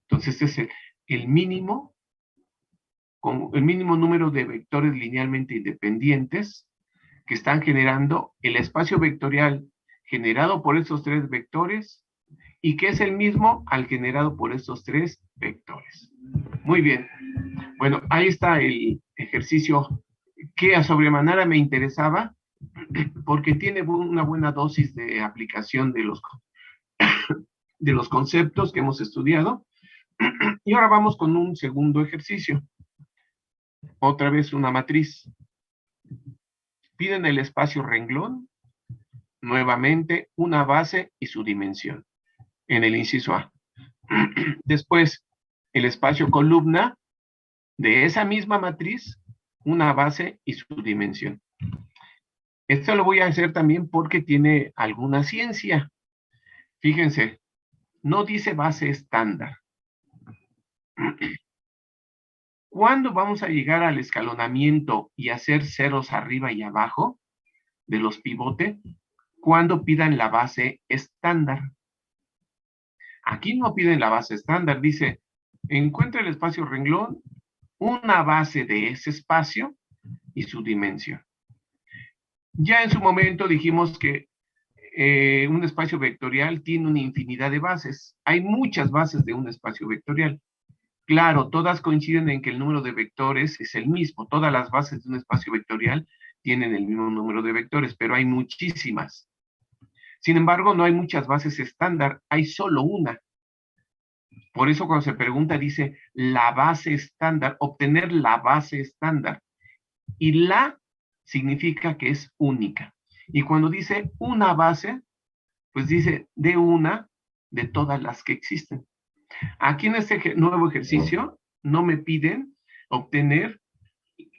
Entonces, este es el mínimo número de vectores linealmente independientes que están generando el espacio vectorial generado por estos tres vectores y que es el mismo al generado por estos tres vectores. Muy bien. Bueno, ahí está el ejercicio que a sobremanera me interesaba porque tiene una buena dosis de aplicación de los conceptos que hemos estudiado. Y ahora vamos con un segundo ejercicio. Otra vez una matriz. Piden el espacio renglón, nuevamente una base y su dimensión, en el inciso A. Después, el espacio columna de esa misma matriz, una base y su dimensión. Esto lo voy a hacer también porque tiene alguna ciencia. Fíjense, no dice base estándar. ¿Cuándo vamos a llegar al escalonamiento y hacer ceros arriba y abajo de los pivotes? Cuando pidan la base estándar. Aquí no piden la base estándar, dice, encuentra el espacio renglón, una base de ese espacio y su dimensión. Ya en su momento dijimos que un espacio vectorial tiene una infinidad de bases. Hay muchas bases de un espacio vectorial. Claro, todas coinciden en que el número de vectores es el mismo. Todas las bases de un espacio vectorial tienen el mismo número de vectores, pero hay muchísimas. Sin embargo, no hay muchas bases estándar, hay solo una. Por eso cuando se pregunta dice la base estándar, obtener la base estándar. Y la significa que es única. Y cuando dice una base, pues dice de una de todas las que existen. Aquí en este nuevo ejercicio no me piden obtener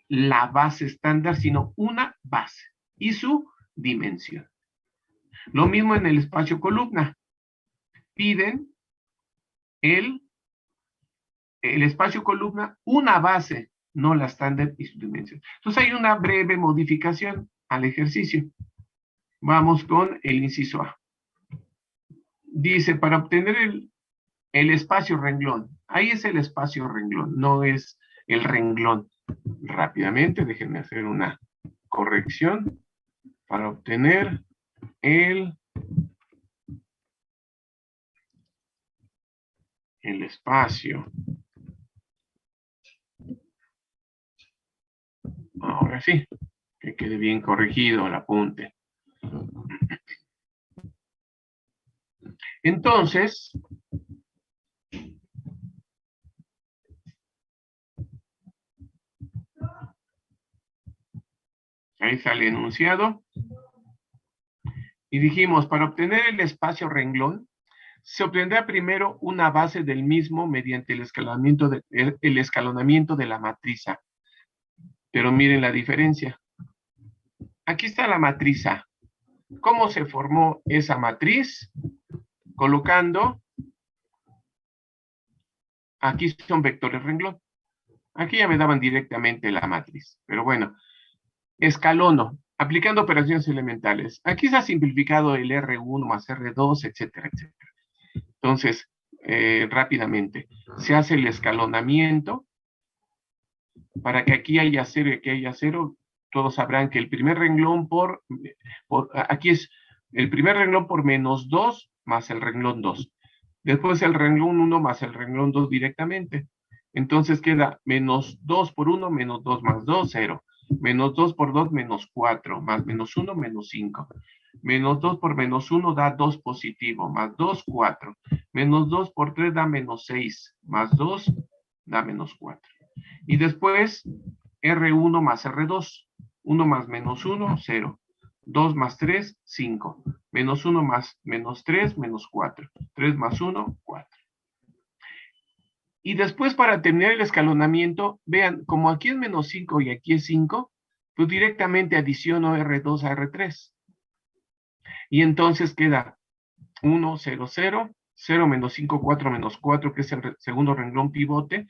la base estándar, sino una base y su dimensión. Lo mismo en el espacio columna. Piden el espacio columna, una base, no la estándar y su dimensión. Entonces hay una breve modificación al ejercicio. Vamos con el inciso A. Dice, para obtener el espacio renglón. Ahí es el espacio renglón, no es el renglón. Rápidamente, déjenme hacer una corrección. Para obtener el espacio. Ahora sí, que quede bien corregido el apunte. Entonces, ahí sale enunciado. Y dijimos, para obtener el espacio renglón, se obtendrá primero una base del mismo mediante el escalonamiento de la matriz A. Pero miren la diferencia. Aquí está la matriz A. ¿Cómo se formó esa matriz? Colocando, aquí son vectores renglón. Aquí ya me daban directamente la matriz. Pero bueno, escalono, aplicando operaciones elementales. Aquí se ha simplificado el R1 más R2, etcétera, etcétera. Entonces, rápidamente, se hace el escalonamiento para que aquí haya 0 y aquí haya 0. Todos sabrán que el primer renglón aquí es el primer renglón por menos 2 más el renglón 2. Después el renglón 1 más el renglón 2 directamente. Entonces queda menos 2 por 1, menos 2 más 2, 0. Menos 2 por 2, menos 4. Más menos 1, menos 5. Menos 2 por menos 1 da 2 positivo. Más 2, 4. Menos 2 por 3 da menos 6. Más 2 da menos 4. Y después R1 más R2. 1 más menos 1, 0. 2 más 3, 5. Menos 1 más menos 3, menos 4. 3 más 1, 4. Y después, para terminar el escalonamiento, vean, como aquí es menos 5 y aquí es 5, pues directamente adiciono R2 a R3. Y entonces queda 1, 0, 0, 0 menos 5, 4 menos 4, que es el segundo renglón pivote.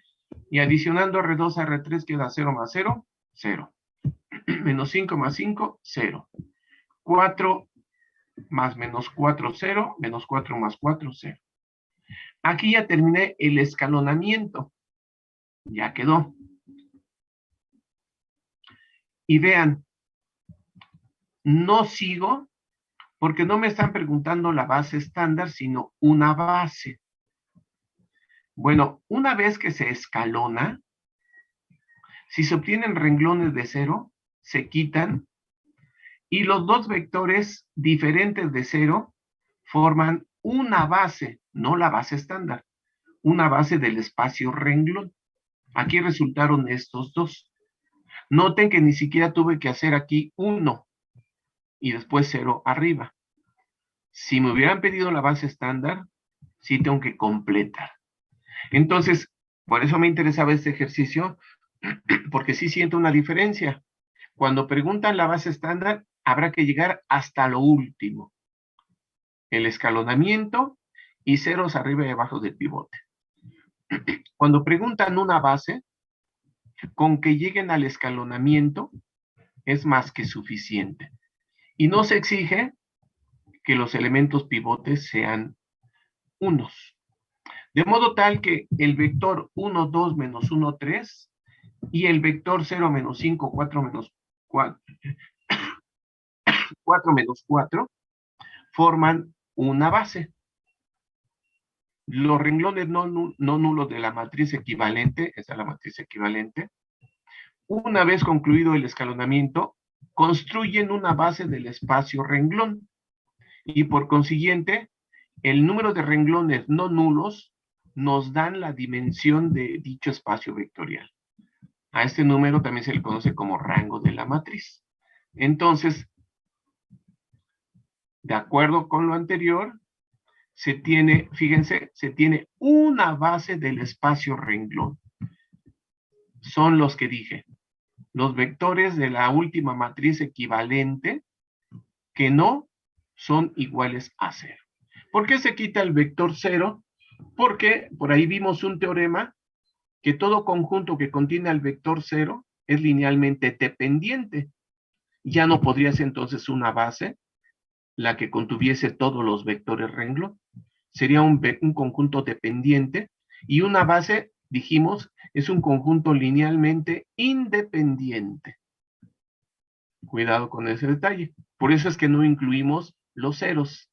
Y adicionando R2 a R3 queda 0 más 0, 0. Menos 5 más 5, 0. 4 más menos 4, 0. Menos 4 más 4, 0. Aquí ya terminé el escalonamiento. Ya quedó. Y vean, no sigo porque no me están preguntando la base estándar, sino una base. Bueno, una vez que se escalona, si se obtienen renglones de 0, se quitan y los dos vectores diferentes de 0 forman una base, no la base estándar, una base del espacio renglón. Aquí resultaron estos dos. Noten que ni siquiera tuve que hacer aquí 1 y después 0 arriba. Si me hubieran pedido la base estándar, sí tengo que completar. Entonces, por eso me interesaba este ejercicio, porque sí siento una diferencia. Cuando preguntan la base estándar, habrá que llegar hasta lo último. El escalonamiento y ceros arriba y abajo del pivote. Cuando preguntan una base, con que lleguen al escalonamiento es más que suficiente. Y no se exige que los elementos pivotes sean unos. De modo tal que el vector 1, 2, menos 1, 3 y el vector 0, menos 5, 4, menos 4, 4 menos 4 forman una base. Los renglones no nulos de la matriz equivalente, esa es la matriz equivalente, una vez concluido el escalonamiento, construyen una base del espacio renglón y por consiguiente, el número de renglones no nulos nos dan la dimensión de dicho espacio vectorial. A este número también se le conoce como rango de la matriz. Entonces, de acuerdo con lo anterior, se tiene, fíjense, se tiene una base del espacio renglón. Son los que dije, los vectores de la última matriz equivalente que no son iguales a 0. ¿Por qué se quita el vector 0? Porque por ahí vimos un teorema que todo conjunto que contiene al vector 0 es linealmente dependiente. Ya no podría ser entonces una base la que contuviese todos los vectores renglón. Sería un conjunto dependiente y una base, dijimos, es un conjunto linealmente independiente. Cuidado con ese detalle. Por eso es que no incluimos los ceros,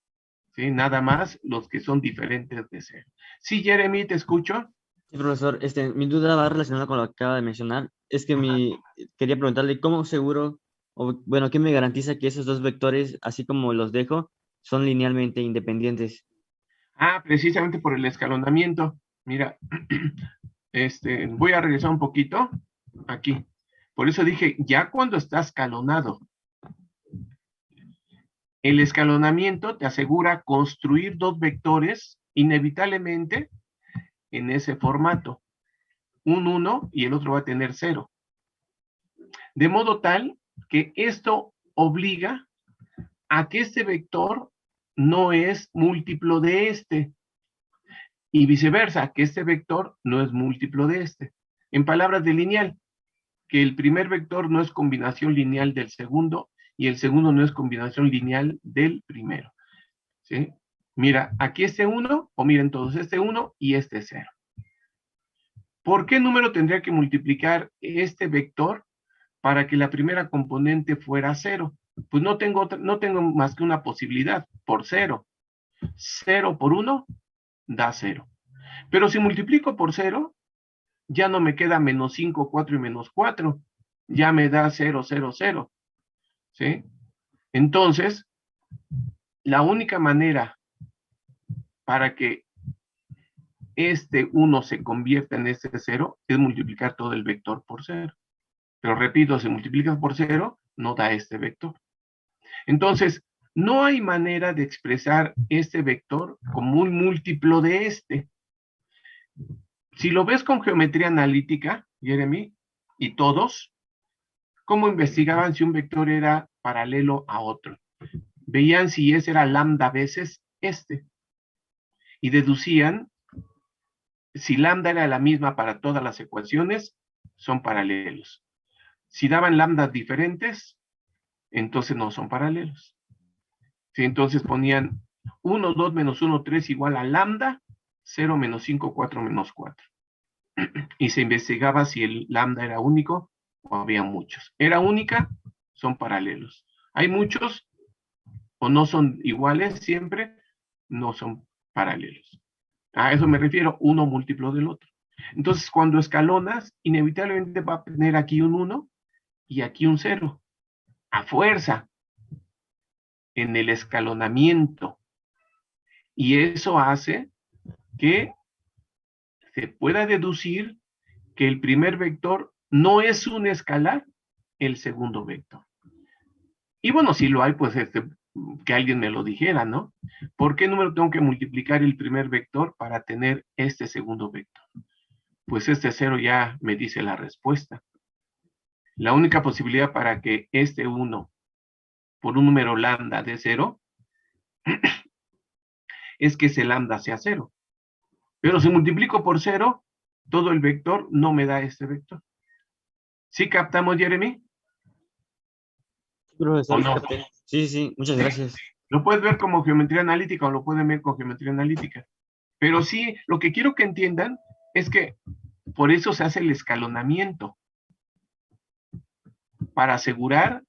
¿sí? Nada más los que son diferentes de 0. Sí, Jeremy, te escucho. Sí, profesor, mi duda va relacionada con lo que acaba de mencionar. Es que quería preguntarle cómo seguro, o bueno, ¿qué me garantiza que esos dos vectores, así como los dejo, son linealmente independientes? Ah, precisamente por el escalonamiento. Mira, voy a regresar un poquito aquí. Por eso dije, ya cuando está escalonado, el escalonamiento te asegura construir dos vectores inevitablemente en ese formato. Un 1 y el otro va a tener 0. De modo tal que esto obliga a que este vector no es múltiplo de este. Y viceversa, que este vector no es múltiplo de este. En palabras de lineal, que el primer vector no es combinación lineal del segundo y el segundo no es combinación lineal del primero. ¿Sí? Mira, aquí este 1, o miren todos, este 1 y este 0. ¿Por qué número tendría que multiplicar este vector para que la primera componente fuera 0? Pues no tengo más que una posibilidad, por 0. 0 por 1 da 0. Pero si multiplico por 0, ya no me queda menos 5, 4 y menos 4. Ya me da 0, 0, 0. ¿Sí? Entonces, la única manera para que este 1 se convierta en este 0 es multiplicar todo el vector por 0. Pero repito, si multiplicas por 0, no da este vector. Entonces, no hay manera de expresar este vector como un múltiplo de este. Si lo ves con geometría analítica, Jeremy, y todos, ¿cómo investigaban si un vector era paralelo a otro? Veían si ese era lambda veces este, y deducían si lambda era la misma para todas las ecuaciones, son paralelos. Si daban lambdas diferentes, entonces no son paralelos. ¿Sí? Entonces ponían 1, 2 menos 1, 3 igual a lambda, 0 menos 5, 4 menos 4. Y se investigaba si el lambda era único o había muchos. Era única, son paralelos. Hay muchos o no son iguales siempre, no son paralelos. A eso me refiero, uno múltiplo del otro. Entonces, cuando escalonas, inevitablemente va a tener aquí un 1 y aquí un 0. A fuerza, en el escalonamiento. Y eso hace que se pueda deducir que el primer vector no es un escalar, el segundo vector. Y bueno, si lo hay, pues que alguien me lo dijera, ¿no? ¿Por qué número tengo que multiplicar el primer vector para tener este segundo vector? Pues este 0 ya me dice la respuesta. La única posibilidad para que este 1 por un número lambda de 0 es que ese lambda sea 0. Pero si multiplico por 0, todo el vector no me da este vector. ¿Sí captamos, Jeremy? Profesor, ¿O no? sí, sí, muchas gracias. Lo puedes ver como geometría analítica o lo pueden ver con geometría analítica. Pero sí, lo que quiero que entiendan es que por eso se hace el escalonamiento, para asegurar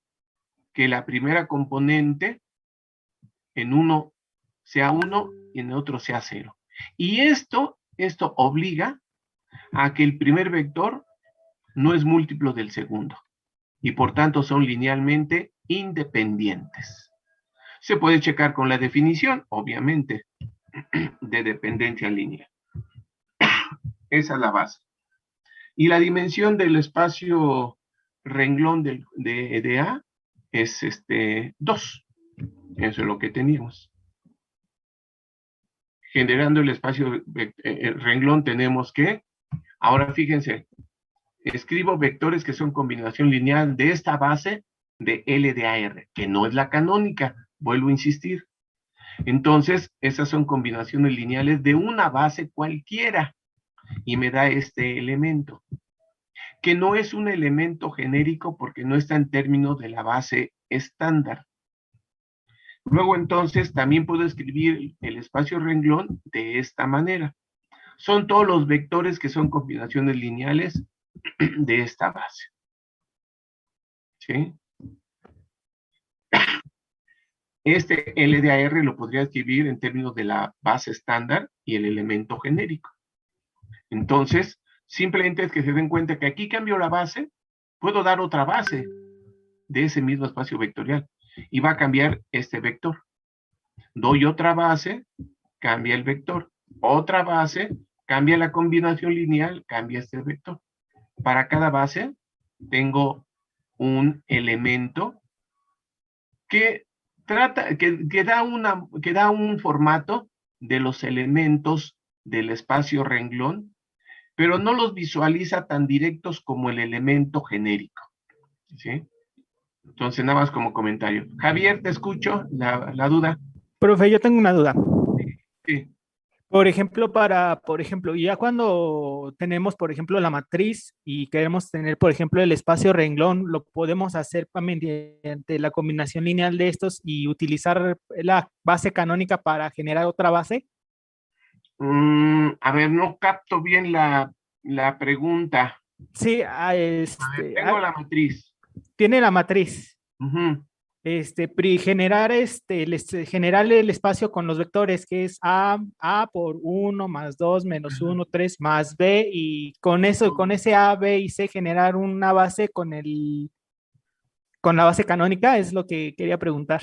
que la primera componente en uno sea 1 y en el otro sea 0. Y esto obliga a que el primer vector no es múltiplo del segundo y por tanto son linealmente independientes. Se puede checar con la definición, obviamente, de dependencia lineal. Esa es la base. Y la dimensión del espacio renglón de A es 2. Eso es lo que teníamos. Generando el espacio renglón tenemos que, ahora fíjense, escribo vectores que son combinación lineal de esta base de L de AR, que no es la canónica, vuelvo a insistir. Entonces, esas son combinaciones lineales de una base cualquiera y me da este elemento, que no es un elemento genérico porque no está en términos de la base estándar. Luego entonces también puedo escribir el espacio renglón de esta manera. Son todos los vectores que son combinaciones lineales de esta base. ¿Sí? Este LDAR lo podría escribir en términos de la base estándar y el elemento genérico. Entonces, simplemente es que se den cuenta que aquí cambio la base, puedo dar otra base de ese mismo espacio vectorial y va a cambiar este vector. Doy otra base, cambia el vector. Otra base, cambia la combinación lineal, cambia este vector. Para cada base tengo un elemento que da un formato de los elementos del espacio renglón, pero no los visualiza tan directos como el elemento genérico. ¿Sí? Entonces, nada más como comentario. Javier, te escucho, la duda. Profe, yo tengo una duda. Sí. Por ejemplo, ya cuando tenemos, por ejemplo, la matriz y queremos tener, por ejemplo, el espacio renglón, lo podemos hacer mediante la combinación lineal de estos y utilizar la base canónica para generar otra base. A ver, no capto bien la pregunta. Sí, Tengo la matriz. tiene la matriz. Uh-huh. Generar generar el espacio con los vectores, que es A por 1 más 2 menos 1, 3 más B, y con eso, con ese A, B y C generar una base con la base canónica, es lo que quería preguntar.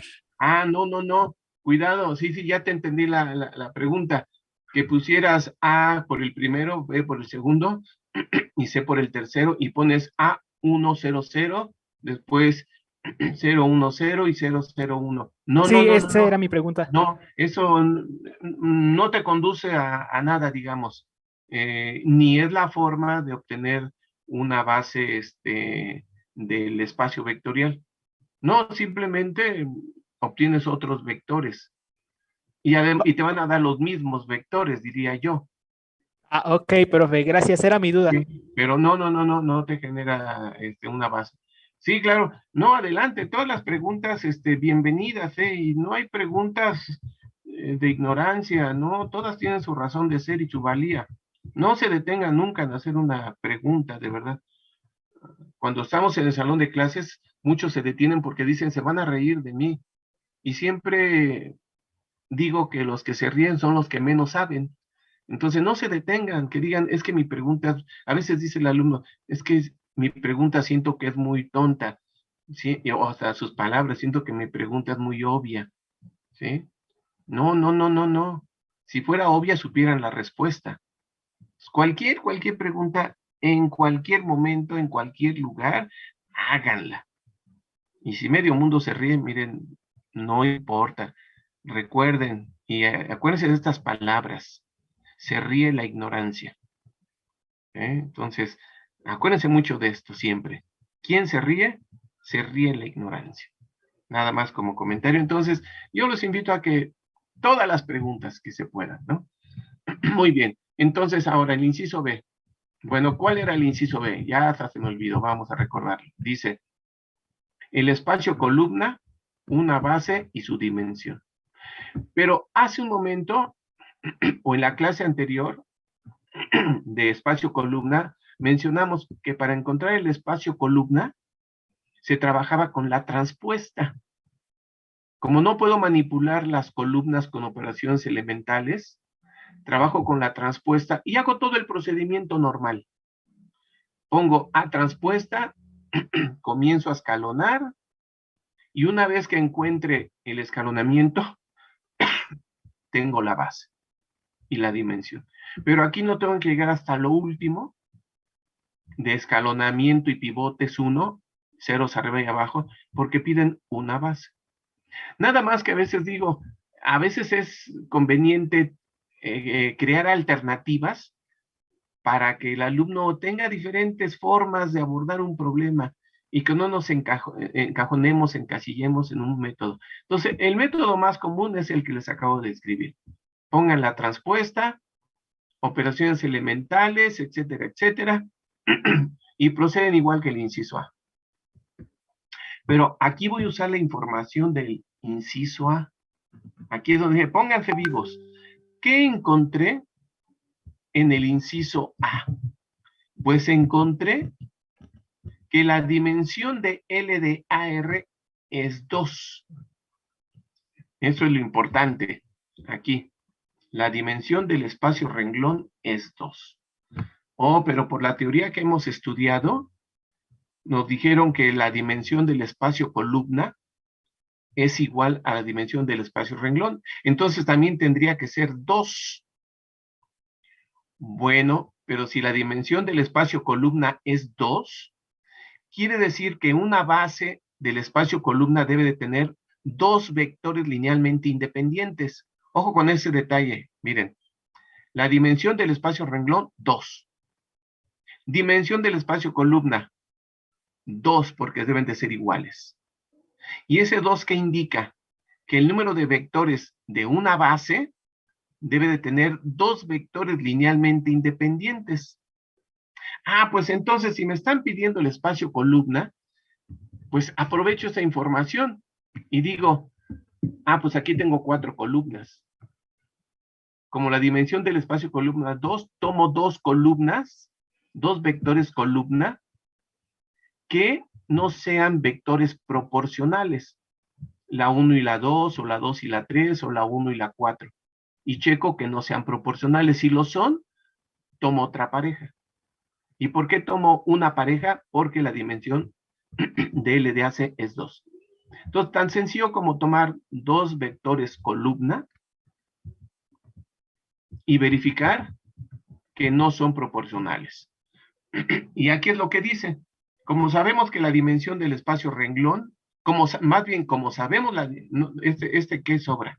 No. Cuidado, sí, ya te entendí la pregunta. Que pusieras A por el primero, B por el segundo y C por el tercero y pones A100, después 010 y 001. No, Sí, no, no, no, esa era no. mi pregunta. No, eso no te conduce a nada, digamos. Ni es la forma de obtener una base del espacio vectorial. No, simplemente obtienes otros vectores. Y te van a dar los mismos vectores, diría yo. Ah, ok, profe, gracias, era mi duda. Sí, pero no, no, no, no, no te genera una base. Sí, claro. No, adelante. Todas las preguntas, bienvenidas, y no hay preguntas de ignorancia, ¿no? Todas tienen su razón de ser y su valía. No se detengan nunca en hacer una pregunta, de verdad. Cuando estamos en el salón de clases, muchos se detienen porque dicen, se van a reír de mí. Y siempre digo que los que se ríen son los que menos saben. Entonces, no se detengan, que digan, es que mi pregunta, a veces dice el alumno, es que mi pregunta siento que es muy tonta, ¿sí? O hasta sus palabras, siento que mi pregunta es muy obvia, ¿sí? No, no, no, no, no. Si fuera obvia, supieran la respuesta. Cualquier pregunta, en cualquier momento, en cualquier lugar, háganla. Y si medio mundo se ríe, miren, no importa. Recuerden y acuérdense de estas palabras. Se ríe la ignorancia. Entonces, acuérdense mucho de esto siempre. ¿Quién se ríe? Se ríe la ignorancia. Nada más como comentario. Entonces, yo los invito a que todas las preguntas que se puedan, ¿no? Muy bien. Entonces, ahora el inciso B. Bueno, ¿cuál era el inciso B? Ya hasta se me olvidó, vamos a recordarlo. Dice, el espacio columna, una base y su dimensión. Pero hace un momento, o en la clase anterior, de espacio columna, mencionamos que para encontrar el espacio columna se trabajaba con la transpuesta. Como no puedo manipular las columnas con operaciones elementales, trabajo con la transpuesta y hago todo el procedimiento normal. Pongo A transpuesta, comienzo a escalonar y una vez que encuentre el escalonamiento, tengo la base y la dimensión. Pero aquí no tengo que llegar hasta lo último de escalonamiento y pivotes 1, ceros arriba y abajo, porque piden una base. Nada más que a veces digo, a veces es conveniente crear alternativas para que el alumno tenga diferentes formas de abordar un problema y que no nos encajonemos, encasillemos en un método. Entonces, el método más común es el que les acabo de escribir. Pongan la transpuesta, operaciones elementales, etcétera, etcétera, y proceden igual que el inciso A. Pero aquí voy a usar la información del inciso A. Aquí es donde dije, pónganse vivos. ¿Qué encontré en el inciso A? Pues encontré que la dimensión de L de AR es 2. Eso es lo importante aquí. La dimensión del espacio renglón es 2. Oh, pero por la teoría que hemos estudiado, nos dijeron que la dimensión del espacio columna es igual a la dimensión del espacio renglón. Entonces también tendría que ser 2. Bueno, pero si la dimensión del espacio columna es 2, quiere decir que una base del espacio columna debe de tener 2 vectores linealmente independientes. Ojo con ese detalle, miren. La dimensión del espacio renglón, 2. Dimensión del espacio columna, 2, porque deben de ser iguales. ¿Y ese 2 qué indica? Que el número de vectores de una base debe de tener 2 vectores linealmente independientes. Ah, pues entonces si me están pidiendo el espacio columna, pues aprovecho esa información y digo, pues aquí tengo 4 columnas. Como la dimensión del espacio columna 2, tomo 2 columnas, 2 vectores columna, que no sean vectores proporcionales, la 1 y la 2, o la 2 y la 3, o la 1 y la 4. Y checo que no sean proporcionales. Si lo son, tomo otra pareja. ¿Y por qué tomo una pareja? Porque la dimensión de L de AC es 2. Entonces, tan sencillo como tomar 2 vectores columna y verificar que no son proporcionales. Y aquí es lo que dice. Como sabemos que la dimensión del espacio renglón Más bien, como sabemos, ¿qué sobra?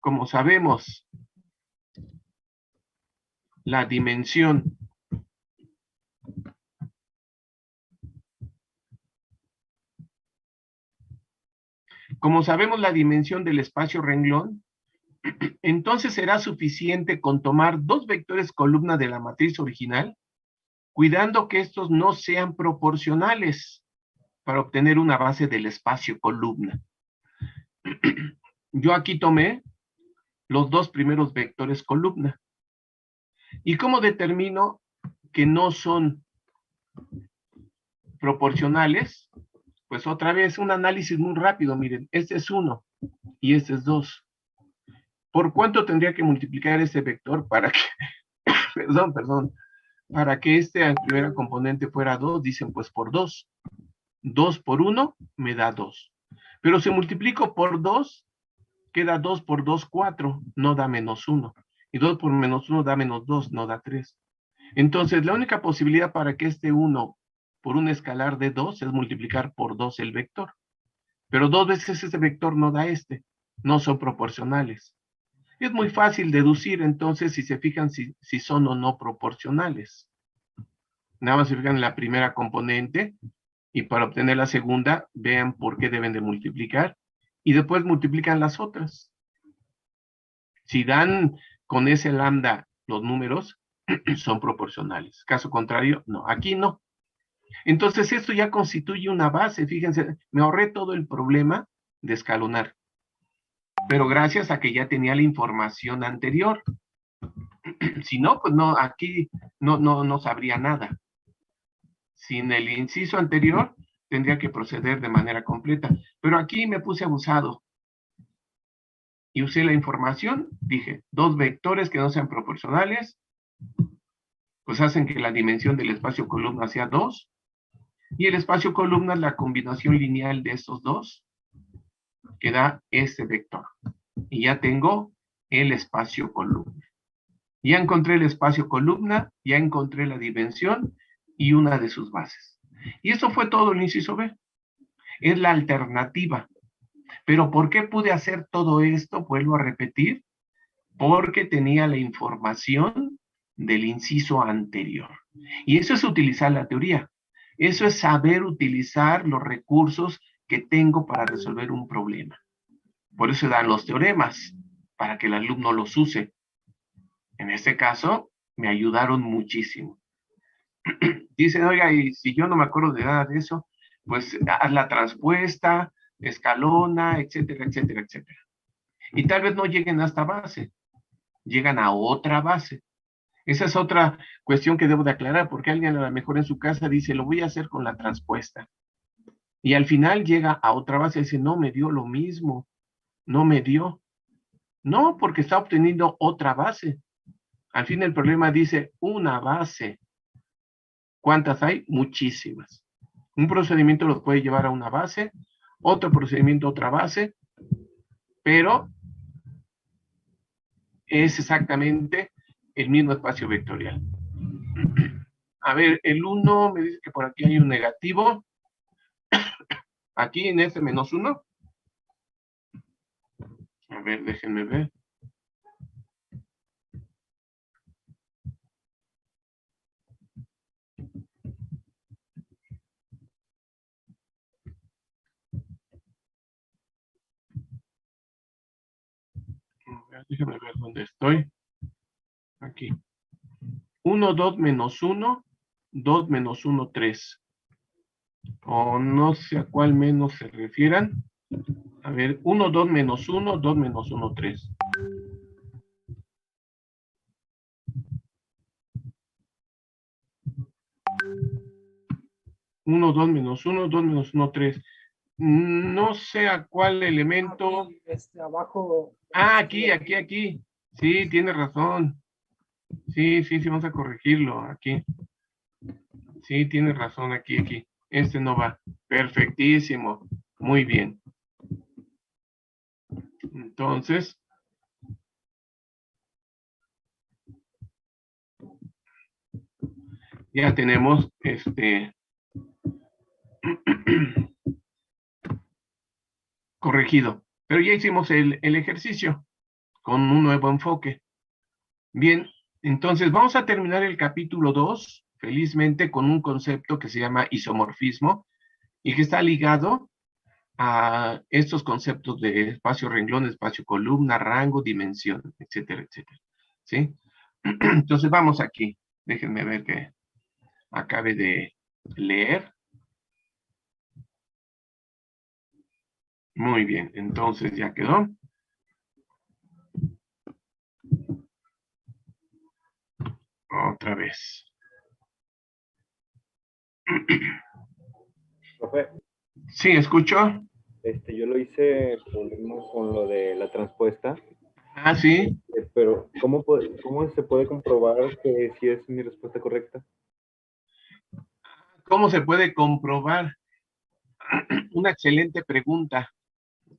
Como sabemos la dimensión del espacio renglón, entonces será suficiente con tomar dos vectores columna de la matriz original, cuidando que estos no sean proporcionales para obtener una base del espacio columna. Yo aquí tomé los dos primeros vectores columna. ¿Y cómo determino que no son proporcionales? Pues otra vez un análisis muy rápido. Miren, este es 1 y este es 2. ¿Por cuánto tendría que multiplicar ese vector para que, para que este primera componente fuera 2? Dicen, pues por 2. 2 por 1 me da 2. Pero si multiplico por 2, queda 2 por 2, 4, no da menos 1. Y 2 por menos 1 da menos 2, no da 3. Entonces, la única posibilidad para que este 1 por un escalar de 2 es multiplicar por 2 el vector. Pero 2 veces ese vector no da este. No son proporcionales. Es muy fácil deducir, entonces, si se fijan si son o no proporcionales. Nada más se fijan en la primera componente y para obtener la segunda, vean por qué deben de multiplicar y después multiplican las otras. Si dan con ese lambda los números, son proporcionales. Caso contrario, no. Aquí no. Entonces, esto ya constituye una base. Fíjense, me ahorré todo el problema de escalonar. Pero gracias a que ya tenía la información anterior. Si no, pues no, aquí no sabría nada. Sin el inciso anterior, tendría que proceder de manera completa. Pero aquí me puse abusado. Y usé la información, dije, dos vectores que no sean proporcionales, pues hacen que la dimensión del espacio columna sea 2, y el espacio columna es la combinación lineal de estos dos, que da este vector. Y ya tengo el espacio columna. Ya encontré el espacio columna, ya encontré la dimensión y una de sus bases. Y eso fue todo el inciso B. Es la alternativa. Pero ¿por qué pude hacer todo esto? Vuelvo a repetir. Porque tenía la información del inciso anterior. Y eso es utilizar la teoría. Eso es saber utilizar los recursos que tengo para resolver un problema. Por eso dan los teoremas, para que el alumno los use. En este caso, me ayudaron muchísimo. Dicen, oiga, y si yo no me acuerdo de nada de eso, pues haz la transpuesta, escalona, etcétera, etcétera, etcétera. Y tal vez no lleguen a esta base, llegan a otra base. Esa es otra cuestión que debo de aclarar, porque alguien a lo mejor en su casa dice, lo voy a hacer con la transpuesta. Y al final llega a otra base y dice, no, me dio lo mismo, no me dio. No, porque está obteniendo otra base. Al fin el problema dice una base. ¿Cuántas hay? Muchísimas. Un procedimiento los puede llevar a una base, otro procedimiento a otra base, pero es exactamente el mismo espacio vectorial. A ver, el 1 me dice que por aquí hay un negativo. Aquí en este menos 1. A ver, déjenme ver. Déjenme ver dónde estoy. Aquí. 1, 2 menos 1, 2 menos 1, 3. O no sé a cuál menos se refieran. A ver, 1, 2 menos 1, 2 menos 1, 3. Uno, 2 menos 1, 2 menos 1, 3. No sé a cuál elemento. Abajo. Aquí. Sí, tiene razón. Sí, vamos a corregirlo aquí. Sí, tiene razón aquí. Este no va. Perfectísimo. Muy bien. Entonces, ya tenemos Corregido. Pero ya hicimos el ejercicio con un nuevo enfoque. Bien, entonces vamos a terminar el capítulo 2, felizmente, con un concepto que se llama isomorfismo y que está ligado a estos conceptos de espacio renglón, espacio columna, rango, dimensión, etcétera, etcétera. ¿Sí? Entonces vamos aquí. Déjenme ver que acabe de leer. Muy bien, entonces ya quedó. Otra vez. Profe, Sí, ¿escucho? yo lo hice con lo de la transpuesta, Ah, sí. pero ¿cómo se puede comprobar que si es mi respuesta correcta? ¿Cómo se puede comprobar? Una excelente pregunta.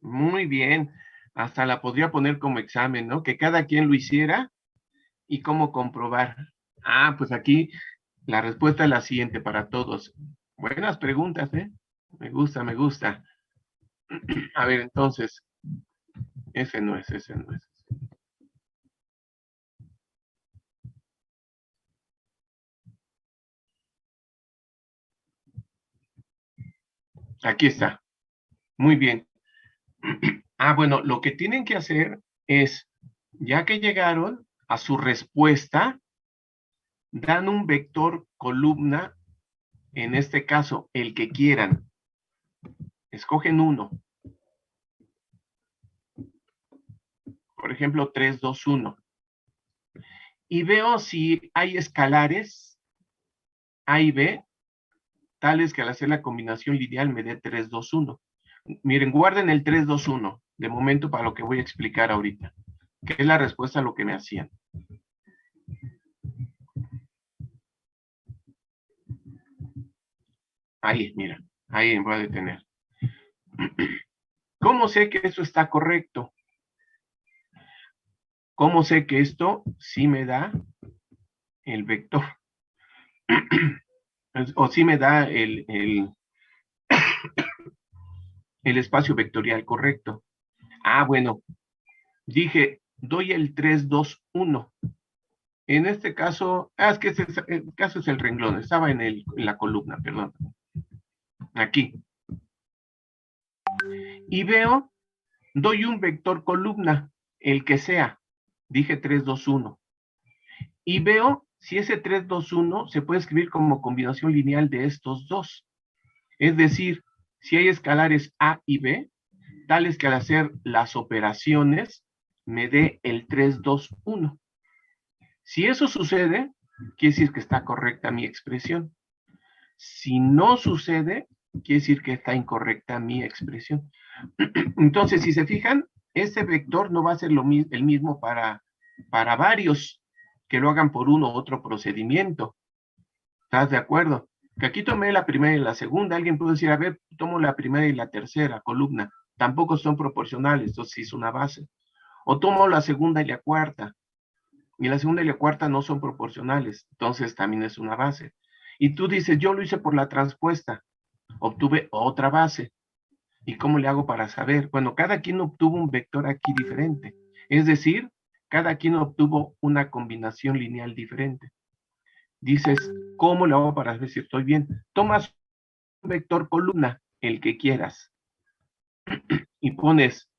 Muy bien. Hasta la podría poner como examen, ¿no? Que cada quien lo hiciera y cómo comprobar. Ah, pues aquí la respuesta es la siguiente para todos. Buenas preguntas, ¿eh? Me gusta, me gusta. A ver, entonces, ese no es. Aquí está. Muy bien. Ah, bueno, lo que tienen que hacer es, ya que llegaron a su respuesta, dan un vector columna, en este caso, el que quieran. Escogen uno. Por ejemplo, 3, 2, 1. Y veo si hay escalares A y B, tales que al hacer la combinación lineal me dé 3, 2, 1. Miren, guarden el 3, 2, 1, de momento para lo que voy a explicar ahorita, que es la respuesta a lo que me hacían. Ahí, mira, ahí voy a detener. ¿Cómo sé que eso está correcto? ¿Cómo sé que esto sí me da el vector? O sí me da el espacio vectorial correcto. Ah, bueno, dije, doy el 3, 2, 1. En este caso, es que el caso es el renglón, estaba en la columna, perdón. Aquí. Y veo, doy un vector columna, el que sea. Dije 3, 2, 1. Y veo si ese 3, 2, 1 se puede escribir como combinación lineal de estos dos. Es decir, si hay escalares A y B, tales que al hacer las operaciones me dé el 3, 2, 1. Si eso sucede, quiere decir que está correcta mi expresión. Si no sucede, quiere decir que está incorrecta mi expresión. Entonces, si se fijan, este vector no va a ser el mismo para varios que lo hagan por uno u otro procedimiento. ¿Estás de acuerdo? Que aquí tomé la primera y la segunda. Alguien puede decir, a ver, tomo la primera y la tercera columna. Tampoco son proporcionales, entonces sí es una base. O tomo la segunda y la cuarta. Y la segunda y la cuarta no son proporcionales, entonces también es una base. Y tú dices, yo lo hice por la transpuesta, obtuve otra base. ¿Y cómo le hago para saber? Bueno, cada quien obtuvo un vector aquí diferente. Es decir, cada quien obtuvo una combinación lineal diferente. Dices, ¿cómo le hago para ver si estoy bien? Tomas un vector columna, el que quieras, y pones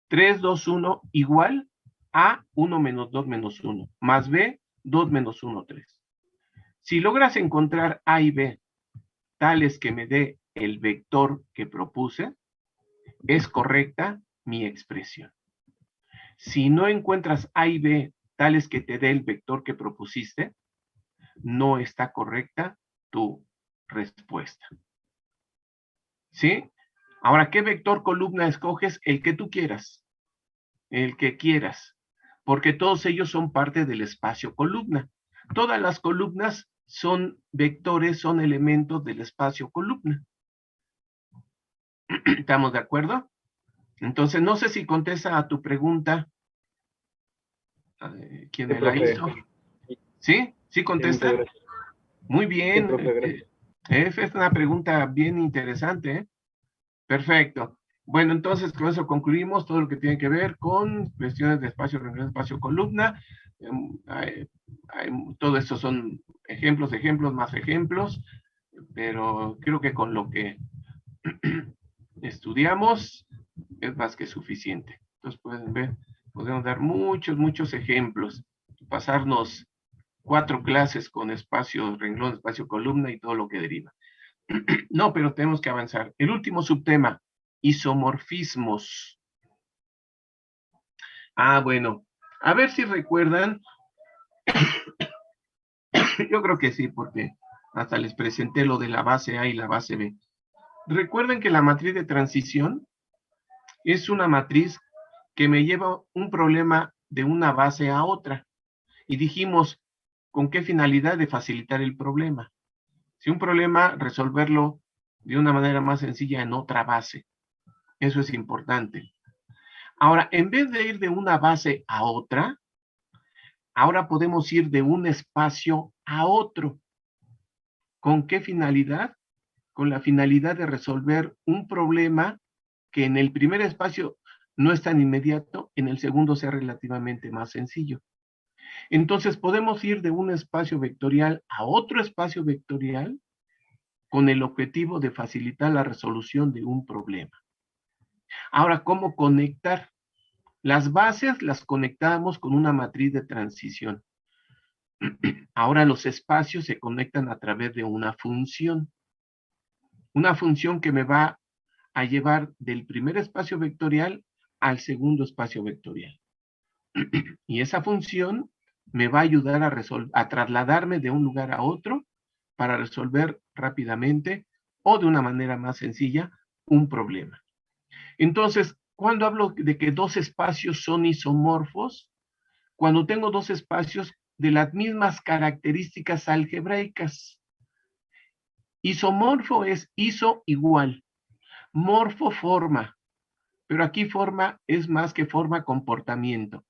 3, 2, 1 igual a 1 menos 2 menos 1, más B, 2 menos 1, 3. Si logras encontrar A y B tales que me dé el vector que propuse, es correcta mi expresión. Si no encuentras A y B tales que te dé el vector que propusiste, no está correcta tu respuesta. ¿Sí? Ahora, ¿qué vector columna escoges? El que tú quieras. El que quieras. Porque todos ellos son parte del espacio columna. Todas las columnas son vectores, son elementos del espacio columna. ¿Estamos de acuerdo? Entonces, no sé si contesta a tu pregunta. ¿Quién Sí, me la profe. hizo? ¿Sí? ¿Sí Sí, muchas contesta? gracias. Muy Sí, bien. profe, gracias. Esa es una pregunta bien interesante, ¿eh? Perfecto. Bueno, entonces con eso concluimos todo lo que tiene que ver con cuestiones de espacio, renglón, espacio, columna. Todo esto son ejemplos, ejemplos, más ejemplos, pero creo que con lo que estudiamos es más que suficiente. Entonces pueden ver, podemos dar muchos, muchos ejemplos, pasarnos 4 clases con espacio, renglón, espacio, columna y todo lo que deriva. No, pero tenemos que avanzar. El último subtema, isomorfismos. Bueno, a ver si recuerdan. Yo creo que sí, porque hasta les presenté lo de la base A y la base B. Recuerden que la matriz de transición es una matriz que me lleva un problema de una base a otra. Y dijimos, ¿con qué finalidad? De facilitar el problema. Si un problema, resolverlo de una manera más sencilla en otra base. Eso es importante. Ahora, en vez de ir de una base a otra, ahora podemos ir de un espacio a otro. ¿Con qué finalidad? Con la finalidad de resolver un problema que en el primer espacio no es tan inmediato, en el segundo sea relativamente más sencillo. Entonces podemos ir de un espacio vectorial a otro espacio vectorial con el objetivo de facilitar la resolución de un problema. Ahora, ¿cómo conectar? Las bases las conectamos con una matriz de transición. Ahora los espacios se conectan a través de una función. Una función que me va a llevar del primer espacio vectorial al segundo espacio vectorial. Y esa función me va a ayudar a trasladarme de un lugar a otro para resolver rápidamente o de una manera más sencilla un problema. Entonces, ¿cuándo hablo de que dos espacios son isomorfos? Cuando tengo dos espacios de las mismas características algebraicas. Isomorfo es iso igual, morfo forma, pero aquí forma es más que forma comportamiento.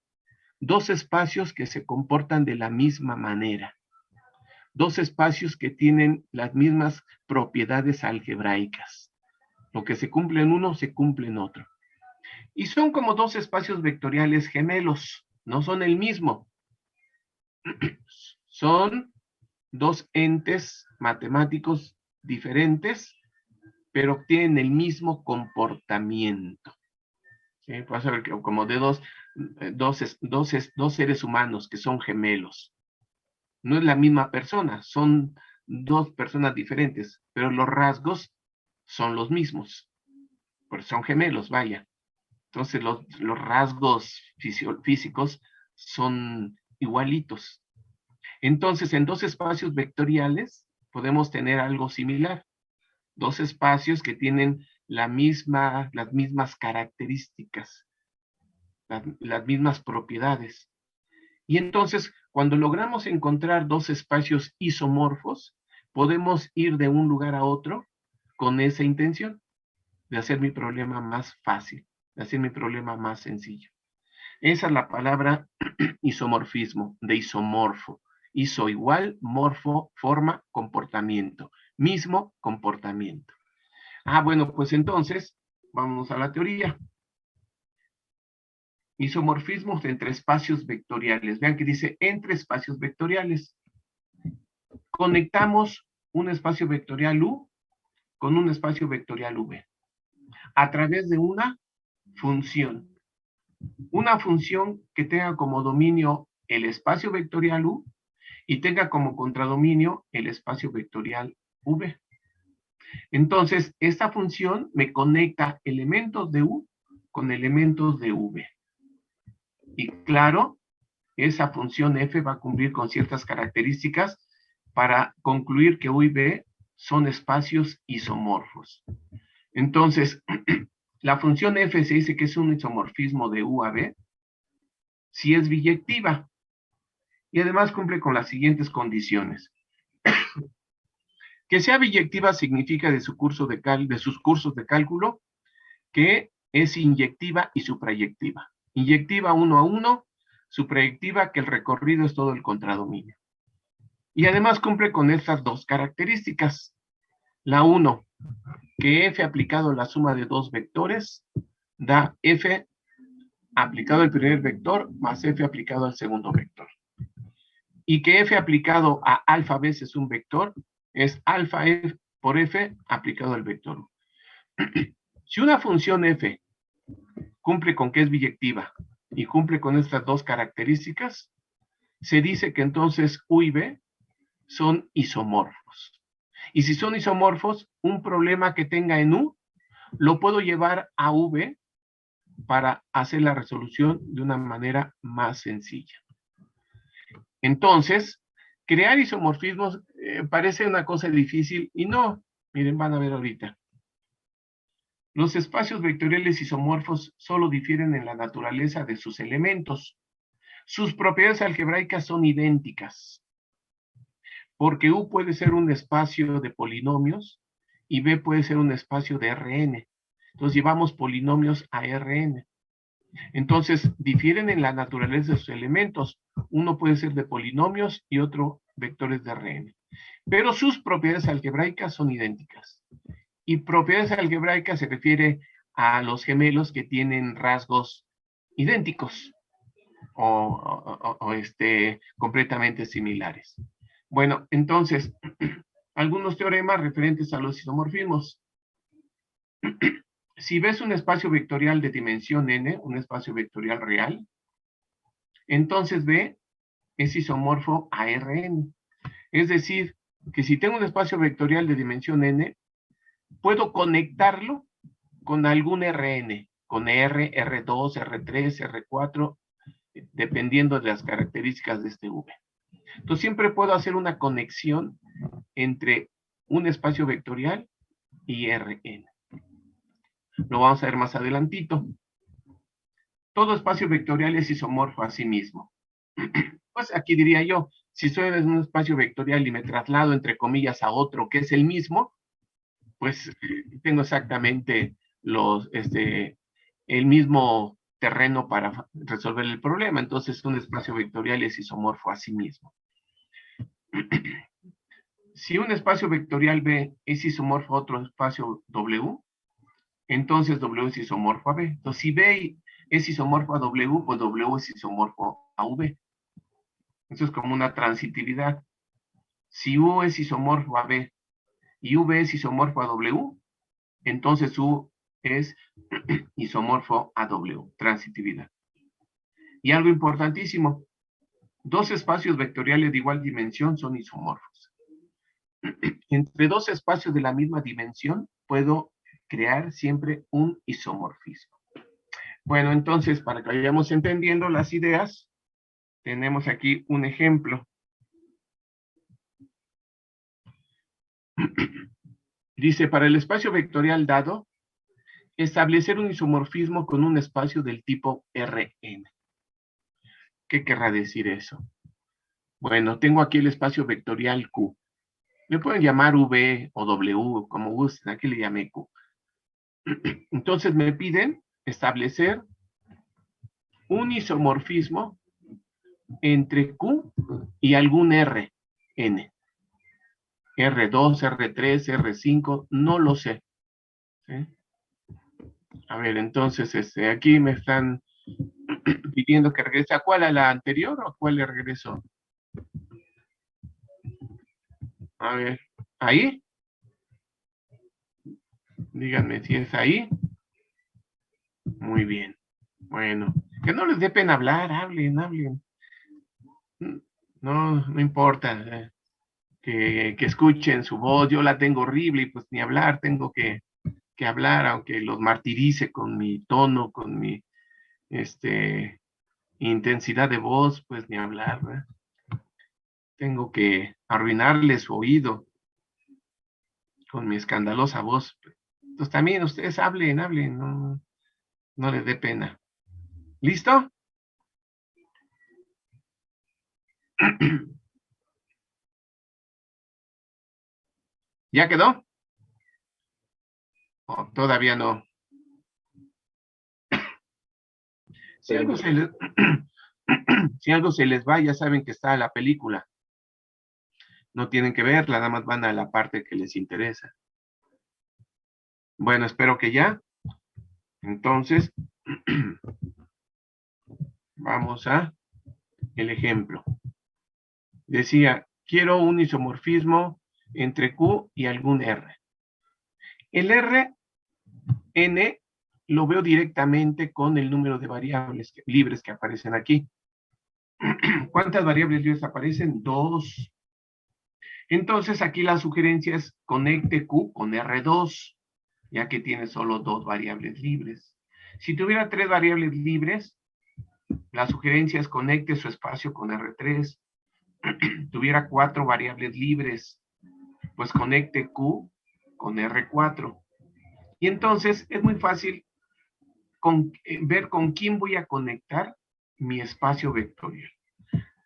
Dos espacios que se comportan de la misma manera. Dos espacios que tienen las mismas propiedades algebraicas. Lo que se cumple en uno se cumple en otro. Y son como dos espacios vectoriales gemelos, no son el mismo. Son dos entes matemáticos diferentes, pero tienen el mismo comportamiento. ¿Sí? Vas a ver que como de dos seres humanos que son gemelos. No es la misma persona, son dos personas diferentes, pero los rasgos son los mismos. Porque son gemelos, vaya. Entonces los rasgos físicos son igualitos. Entonces, en dos espacios vectoriales podemos tener algo similar. Dos espacios que tienen las mismas características, las mismas propiedades. Y entonces, cuando logramos encontrar dos espacios isomorfos, podemos ir de un lugar a otro con esa intención de hacer mi problema más fácil, de hacer mi problema más sencillo. Esa es la palabra isomorfismo, de isomorfo. Iso igual, morfo, forma, comportamiento. Mismo comportamiento. Bueno, pues entonces, vamos a la teoría. Isomorfismos entre espacios vectoriales. Vean que dice entre espacios vectoriales. Conectamos un espacio vectorial U con un espacio vectorial V a través de una función. Una función que tenga como dominio el espacio vectorial U y tenga como contradominio el espacio vectorial V. Entonces, esta función me conecta elementos de U con elementos de V. Y claro, esa función f va a cumplir con ciertas características para concluir que U y V son espacios isomorfos. Entonces, la función f se dice que es un isomorfismo de U a V si es biyectiva. Y además cumple con las siguientes condiciones. Que sea biyectiva significa de sus cursos de cálculo que es inyectiva y suprayectiva. Inyectiva 1 a 1, suprayectiva que el recorrido es todo el contradominio. Y además cumple con estas dos características. La 1, que f aplicado a la suma de dos vectores da f aplicado al primer vector más f aplicado al segundo vector. Y que f aplicado a alfa veces un vector es alfa f por f aplicado al vector. Si una función f cumple con que es biyectiva y cumple con estas dos características, se dice que entonces u y b son isomorfos. Y si son isomorfos, un problema que tenga en u lo puedo llevar a v para hacer la resolución de una manera más sencilla. Entonces, crear isomorfismos parece una cosa difícil y no. Miren, van a ver ahorita. Los espacios vectoriales isomorfos solo difieren en la naturaleza de sus elementos. Sus propiedades algebraicas son idénticas, porque U puede ser un espacio de polinomios y B puede ser un espacio de Rn. Entonces llevamos polinomios a Rn. Entonces difieren en la naturaleza de sus elementos. Uno puede ser de polinomios y otro vectores de Rn. Pero sus propiedades algebraicas son idénticas. Y propiedades algebraicas se refiere a los gemelos que tienen rasgos idénticos o completamente similares. Bueno, entonces, algunos teoremas referentes a los isomorfismos. Si ves un espacio vectorial de dimensión n, un espacio vectorial real, entonces B es isomorfo a Rn. Es decir, que si tengo un espacio vectorial de dimensión n, puedo conectarlo con algún Rn, con R, R2, R3, R4, dependiendo de las características de este V. Entonces siempre puedo hacer una conexión entre un espacio vectorial y Rn. Lo vamos a ver más adelantito. Todo espacio vectorial es isomorfo a sí mismo. Pues aquí diría yo, si estoy en un espacio vectorial y me traslado entre comillas a otro que es el mismo, pues tengo exactamente el mismo terreno para resolver el problema. Entonces un espacio vectorial es isomorfo a sí mismo. Si un espacio vectorial B es isomorfo a otro espacio W, entonces W es isomorfo a B. Entonces si B es isomorfo a W, pues W es isomorfo a V. Eso es como una transitividad. Si U es isomorfo a B y V es isomorfo a W, entonces U es isomorfo a W, transitividad. Y algo importantísimo, dos espacios vectoriales de igual dimensión son isomorfos. Entre dos espacios de la misma dimensión puedo crear siempre un isomorfismo. Bueno, entonces, para que vayamos entendiendo las ideas, tenemos aquí un ejemplo. Dice, para el espacio vectorial dado, establecer un isomorfismo con un espacio del tipo Rn. ¿Qué querrá decir eso? Bueno, tengo aquí el espacio vectorial Q. Le pueden llamar V o W, como gusten, aquí le llamé Q. Entonces me piden establecer un isomorfismo entre Q y algún Rn. R2, R3, R5, no lo sé. ¿Sí? A ver, entonces, aquí me están pidiendo que regrese. ¿A cuál? ¿A la anterior o a cuál le regreso? A ver, ¿ahí? Díganme si es ahí. Muy bien. Bueno, que no les dé pena hablar, hablen. No importa. Que escuchen su voz, yo la tengo horrible y pues ni hablar, tengo que hablar, aunque los martirice con mi tono, con mi intensidad de voz, pues ni hablar, ¿verdad? Tengo que arruinarles su oído con mi escandalosa voz. Entonces también ustedes hablen, no les dé pena. ¿Listo? ¿Ya quedó? Oh, todavía no. Si algo se les va, ya saben que está la película. No tienen que verla, nada más van a la parte que les interesa. Bueno, espero que ya. Entonces, vamos a el ejemplo. Decía, quiero un isomorfismo entre Q y algún R. El R, N, lo veo directamente con el número de variables libres que aparecen aquí. ¿Cuántas variables libres aparecen? 2. Entonces, aquí la sugerencia es conecte Q con R2, ya que tiene solo 2 variables libres. Si tuviera 3 variables libres, la sugerencia es conecte su espacio con R3. Tuviera 4 variables libres, pues conecte Q con R4. Y entonces es muy fácil ver con quién voy a conectar mi espacio vectorial.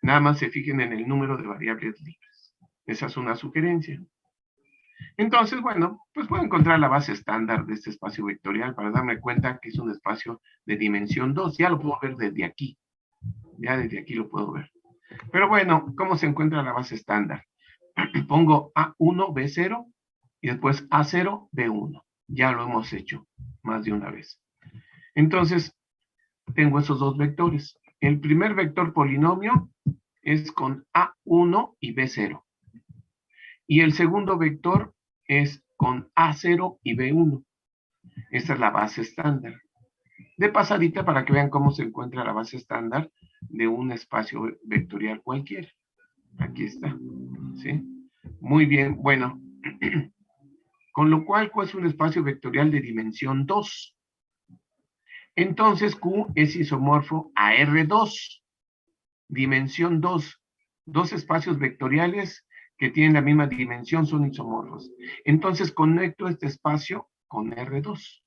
Nada más se fijen en el número de variables libres. Esa es una sugerencia. Entonces, bueno, pues puedo encontrar la base estándar de este espacio vectorial para darme cuenta que es un espacio de dimensión 2. Ya lo puedo ver desde aquí. Ya desde aquí lo puedo ver. Pero bueno, ¿cómo se encuentra la base estándar? Pongo A1, B0 y después A0, B1. Ya lo hemos hecho más de una vez. Entonces, tengo esos dos vectores. El primer vector polinomio es con A1 y B0. Y el segundo vector es con A0 y B1. Esta es la base estándar. De pasadita para que vean cómo se encuentra la base estándar de un espacio vectorial cualquiera. Aquí está. ¿Sí? Muy bien, bueno. Con lo cual, Q es un espacio vectorial de dimensión 2. Entonces, Q es isomorfo a R2. Dimensión 2. Dos espacios vectoriales que tienen la misma dimensión son isomorfos. Entonces, conecto este espacio con R2.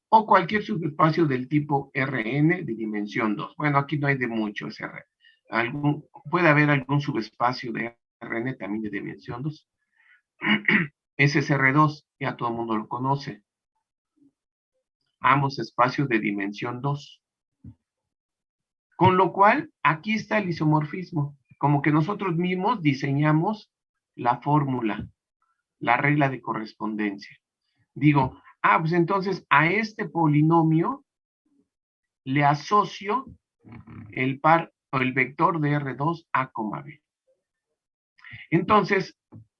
O cualquier subespacio del tipo Rn de dimensión 2. Bueno, aquí no hay de muchos R. Puede haber algún subespacio de Rn también de dimensión 2. Ese es R2, ya todo el mundo lo conoce. Ambos espacios de dimensión 2. Con lo cual, aquí está el isomorfismo. Como que nosotros mismos diseñamos la fórmula, la regla de correspondencia. Digo, pues entonces a este polinomio le asocio el par o el vector de R2 a, B. Entonces,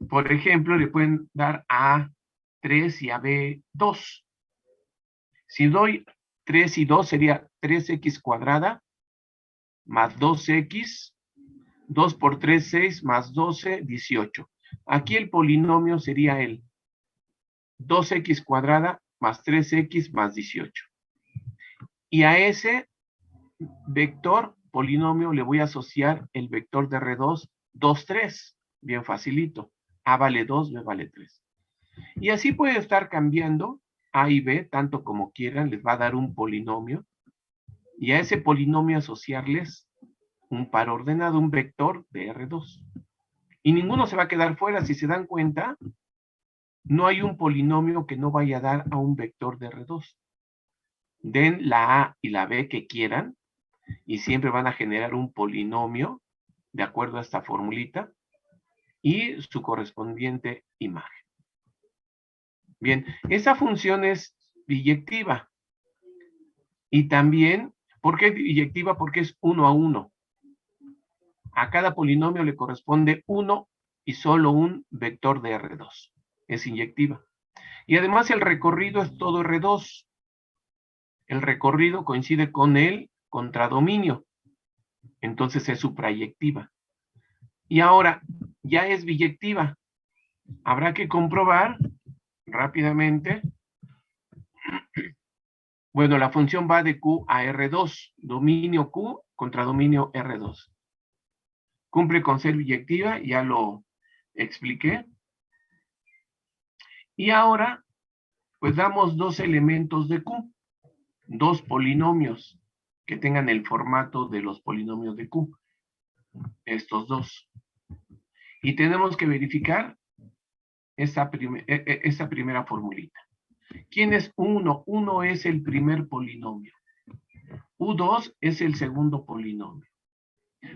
por ejemplo, le pueden dar a 3 y a B2. Si doy 3 y 2 sería 3x cuadrada más 2x, 2 por 3, 6, más 12, 18. Aquí el polinomio sería el 2x cuadrada más 3x más 18. Y a ese vector polinomio le voy a asociar el vector de R2, 2, 3. Bien facilito. A vale 2, B vale 3. Y así puede estar cambiando A y B, tanto como quieran, les va a dar un polinomio. Y a ese polinomio asociarles un par ordenado, un vector de R2. Y ninguno se va a quedar fuera. Si se dan cuenta, no hay un polinomio que no vaya a dar a un vector de R2. Den la A y la B que quieran y siempre van a generar un polinomio de acuerdo a esta formulita y su correspondiente imagen. Bien, esa función es biyectiva. Y también, ¿por qué biyectiva? Porque es 1 a 1. A cada polinomio le corresponde uno y solo un vector de R2. Es inyectiva. Y además el recorrido es todo R2. El recorrido coincide con el contradominio. Entonces es suprayectiva. Y ahora, ya es biyectiva. Habrá que comprobar rápidamente. Bueno, la función va de Q a R2. Dominio Q contra dominio R2. Cumple con ser biyectiva, ya lo expliqué. Y ahora, pues damos dos elementos de Q. Dos polinomios que tengan el formato de los polinomios de Q. Estos dos. Y tenemos que verificar esta primera formulita. ¿Quién es 1? 1 es el primer polinomio. U2 es el segundo polinomio.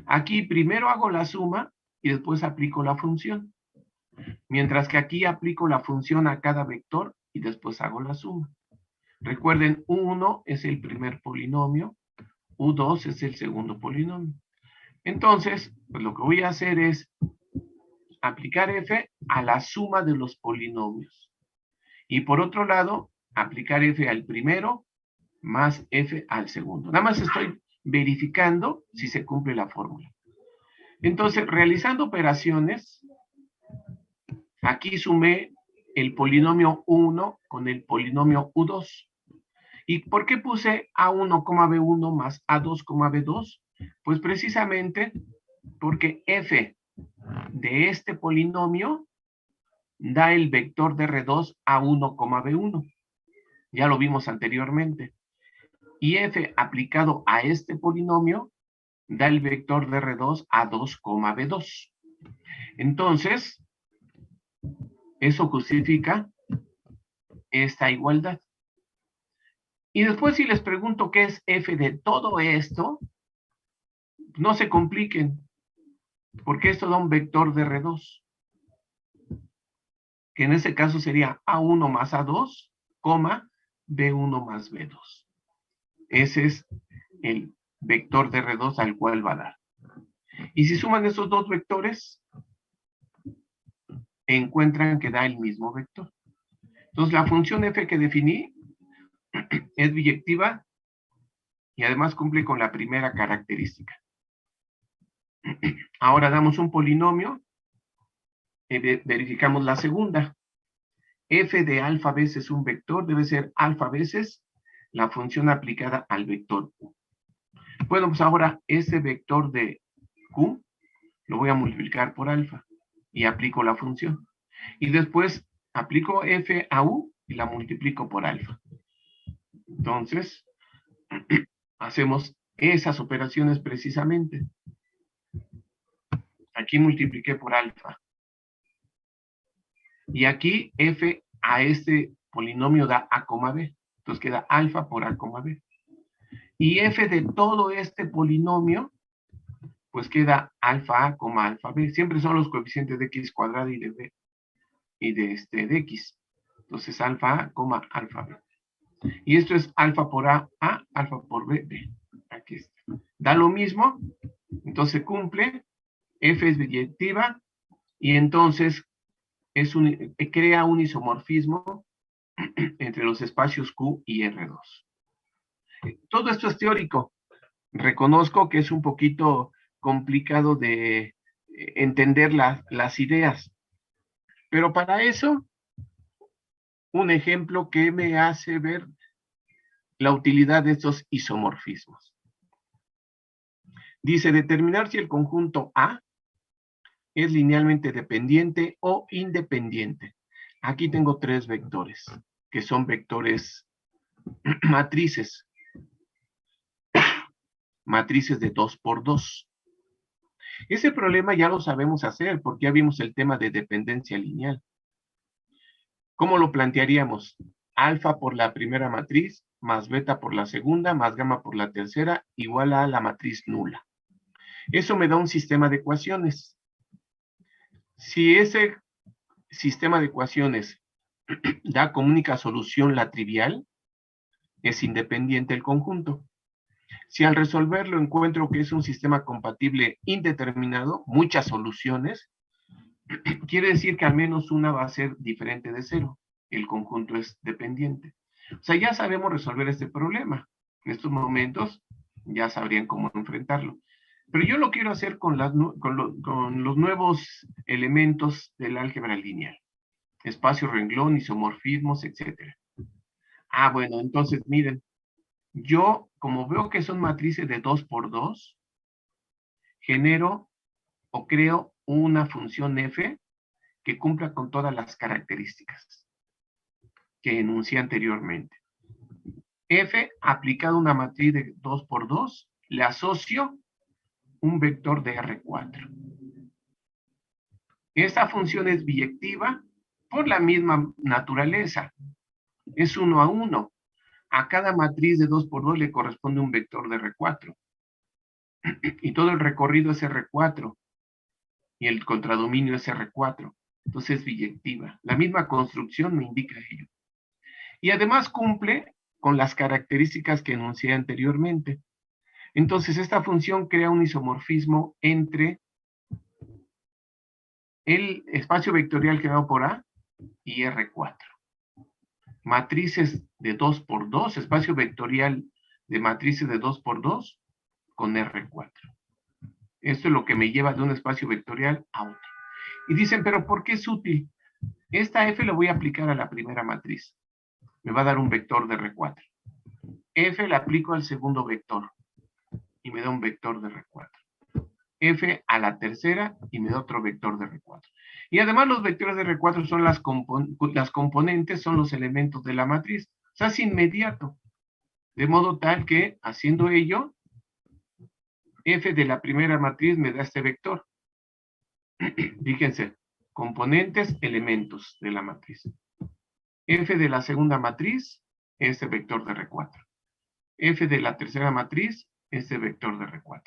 Aquí primero hago la suma y después aplico la función. Mientras que aquí aplico la función a cada vector y después hago la suma. Recuerden, U1 es el primer polinomio, U2 es el segundo polinomio. Entonces, pues lo que voy a hacer es aplicar f a la suma de los polinomios. Y por otro lado, aplicar f al primero más f al segundo. Nada más estoy verificando si se cumple la fórmula. Entonces, realizando operaciones, aquí sumé el polinomio U1 con el polinomio U2. ¿Y por qué puse A1, B1 más A2, B2? Pues precisamente porque f de este polinomio da el vector de R2 A1, B1. Ya lo vimos anteriormente. Y f aplicado a este polinomio da el vector de R2 A2, B2. Entonces, eso justifica esta igualdad. Y después si les pregunto qué es f de todo esto, no se compliquen, porque esto da un vector de R2, que en este caso sería A1 más A2, B1 más B2. Ese es el vector de R2 al cual va a dar. Y si suman esos dos vectores, encuentran que da el mismo vector. Entonces la función f que definí es biyectiva y además cumple con la primera característica. Ahora damos un polinomio y verificamos la segunda. F de alfa veces un vector debe ser alfa veces la función aplicada al vector Q. Bueno, pues ahora ese vector de Q lo voy a multiplicar por alfa y aplico la función. Y después aplico F a U y la multiplico por alfa. Entonces, hacemos esas operaciones precisamente. Aquí multipliqué por alfa. Y aquí f a este polinomio da a, b. Entonces queda alfa por a, b. Y f de todo este polinomio, pues queda alfa a, alfa b. Siempre son los coeficientes de x cuadrado y de b. Y de x. Entonces alfa a, alfa b. Y esto es alfa por a, alfa por b, b. Aquí está. Da lo mismo. Entonces cumple. F es biyectiva. Y entonces crea un isomorfismo entre los espacios Q y R2. Todo esto es teórico. Reconozco que es un poquito complicado de entender las ideas. Pero para eso, un ejemplo que me hace ver la utilidad de estos isomorfismos. Dice, determinar si el conjunto A es linealmente dependiente o independiente. Aquí tengo tres vectores, que son vectores matrices. Matrices de 2 por 2. Ese problema ya lo sabemos hacer, porque ya vimos el tema de dependencia lineal. ¿Cómo lo plantearíamos? Alfa por la primera matriz, más beta por la segunda, más gamma por la tercera, igual a la matriz nula. Eso me da un sistema de ecuaciones. Si ese sistema de ecuaciones da como única solución la trivial, es independiente el conjunto. Si al resolverlo encuentro que es un sistema compatible indeterminado, muchas soluciones, quiere decir que al menos una va a ser diferente de cero. El conjunto es dependiente. O sea, ya sabemos resolver este problema. En estos momentos ya sabrían cómo enfrentarlo. Pero yo lo quiero hacer con los nuevos elementos del álgebra lineal. Espacio, renglón, isomorfismos, etc. Ah, bueno, entonces miren. Yo, como veo que son matrices de 2 por 2, genero o creo una función f que cumpla con todas las características que enuncié anteriormente. F aplicado a una matriz de 2 por 2, le asocio un vector de R4. Esta función es biyectiva por la misma naturaleza. Es 1 a 1. A cada matriz de 2 por 2 le corresponde un vector de R4. Y todo el recorrido es R4. Y el contradominio es R4. Entonces es biyectiva. La misma construcción me indica ello. Y además cumple con las características que enuncié anteriormente. Entonces, esta función crea un isomorfismo entre el espacio vectorial creado por A y R4. Matrices de 2 por 2, espacio vectorial de matrices de 2 por 2 con R4. Esto es lo que me lleva de un espacio vectorial a otro. Y dicen, pero ¿por qué es útil? Esta F la voy a aplicar a la primera matriz. Me va a dar un vector de R4. F la aplico al segundo vector y me da un vector de R4. F a la tercera y me da otro vector de R4. Y además los vectores de R4 son las componentes, son los elementos de la matriz. O sea, es inmediato. De modo tal que, haciendo ello, F de la primera matriz me da este vector. Fíjense, componentes, elementos de la matriz. F de la segunda matriz, este vector de R4. F de la tercera matriz, este vector de R4.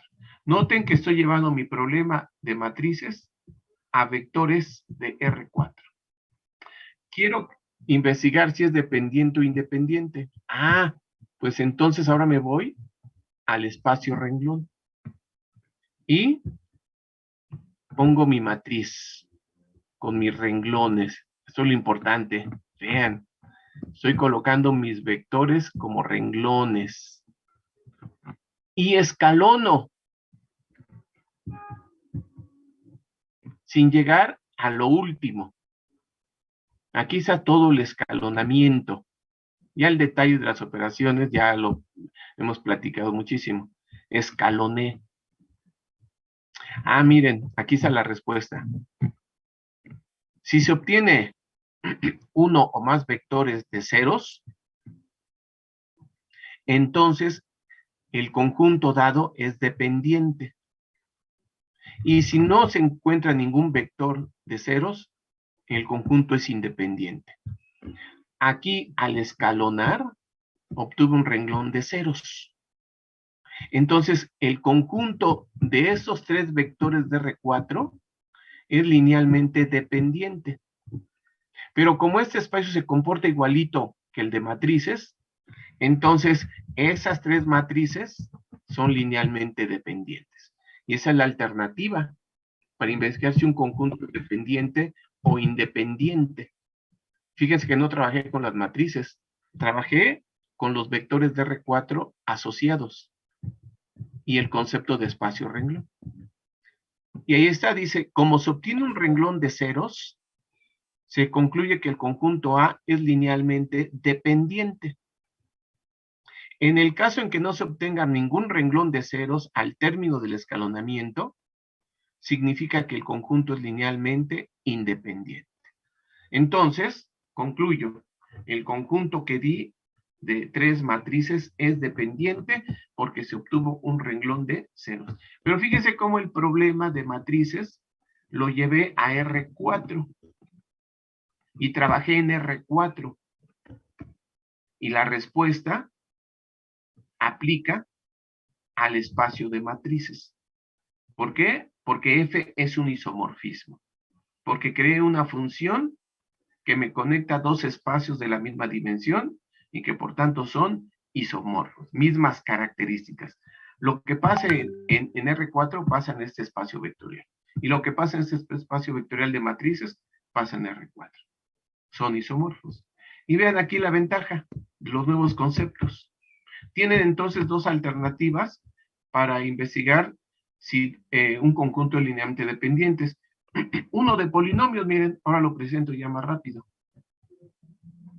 Noten que estoy llevando mi problema de matrices a vectores de R4. Quiero investigar si es dependiente o independiente. Ah, pues entonces ahora me voy al espacio renglón. Y pongo mi matriz con mis renglones. Esto es lo importante. Vean, estoy colocando mis vectores como renglones. Y escalono. Sin llegar a lo último. Aquí está todo el escalonamiento. Ya el detalle de las operaciones ya lo hemos platicado muchísimo. Escaloné. Ah, miren, aquí está la respuesta. Si se obtiene uno o más vectores de ceros, entonces el conjunto dado es dependiente. Y si no se encuentra ningún vector de ceros, el conjunto es independiente. Aquí, al escalonar, obtuve un renglón de ceros. Entonces, el conjunto de esos tres vectores de R4 es linealmente dependiente. Pero como este espacio se comporta igualito que el de matrices, entonces esas tres matrices son linealmente dependientes. Y esa es la alternativa para investigar si un conjunto es dependiente o independiente. Fíjense que no trabajé con las matrices, trabajé con los vectores de R4 asociados y el concepto de espacio renglón. Y ahí está, dice, como se obtiene un renglón de ceros, se concluye que el conjunto A es linealmente dependiente. En el caso en que no se obtenga ningún renglón de ceros al término del escalonamiento, significa que el conjunto es linealmente independiente. Entonces, concluyo, el conjunto que di de tres matrices es dependiente porque se obtuvo un renglón de ceros. Pero fíjense cómo el problema de matrices lo llevé a R4 y trabajé en R4 y la respuesta aplica al espacio de matrices. ¿Por qué? Porque F es un isomorfismo. Porque creé una función que me conecta dos espacios de la misma dimensión y que por tanto son isomorfos, mismas características. Lo que pasa en R4 pasa en este espacio vectorial. Y lo que pasa en este espacio vectorial de matrices pasa en R4. Son isomorfos. Y vean aquí la ventaja de los nuevos conceptos. Tienen entonces dos alternativas para investigar si un conjunto es linealmente dependientes. Uno de polinomios, miren, ahora lo presento ya más rápido.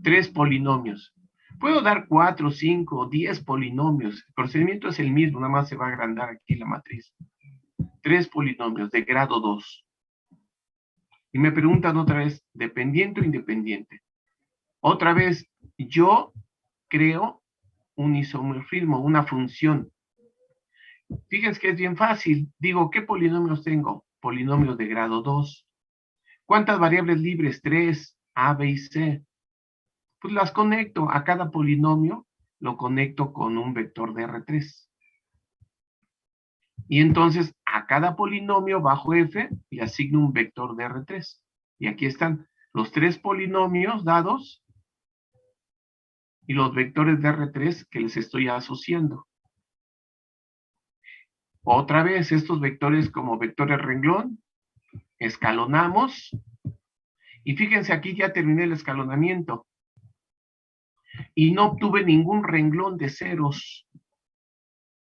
3 polinomios. Puedo dar 4, 5 o 10 polinomios. El procedimiento es el mismo, nada más se va a agrandar aquí la matriz. 3 polinomios de grado 2. Y me preguntan otra vez, ¿dependiente o independiente? Otra vez, yo creo un isomorfismo, una función. Fíjense que es bien fácil. Digo, ¿qué polinomios tengo? Polinomios de grado 2. ¿Cuántas variables libres? 3, A, B y C. Pues las conecto. A cada polinomio lo conecto con un vector de R3. Y entonces a cada polinomio bajo F le asigno un vector de R3. Y aquí están los 3 polinomios dados y los vectores de R3 que les estoy asociando. Otra vez, estos vectores como vectores renglón, escalonamos, y fíjense, aquí ya terminé el escalonamiento, y no obtuve ningún renglón de ceros.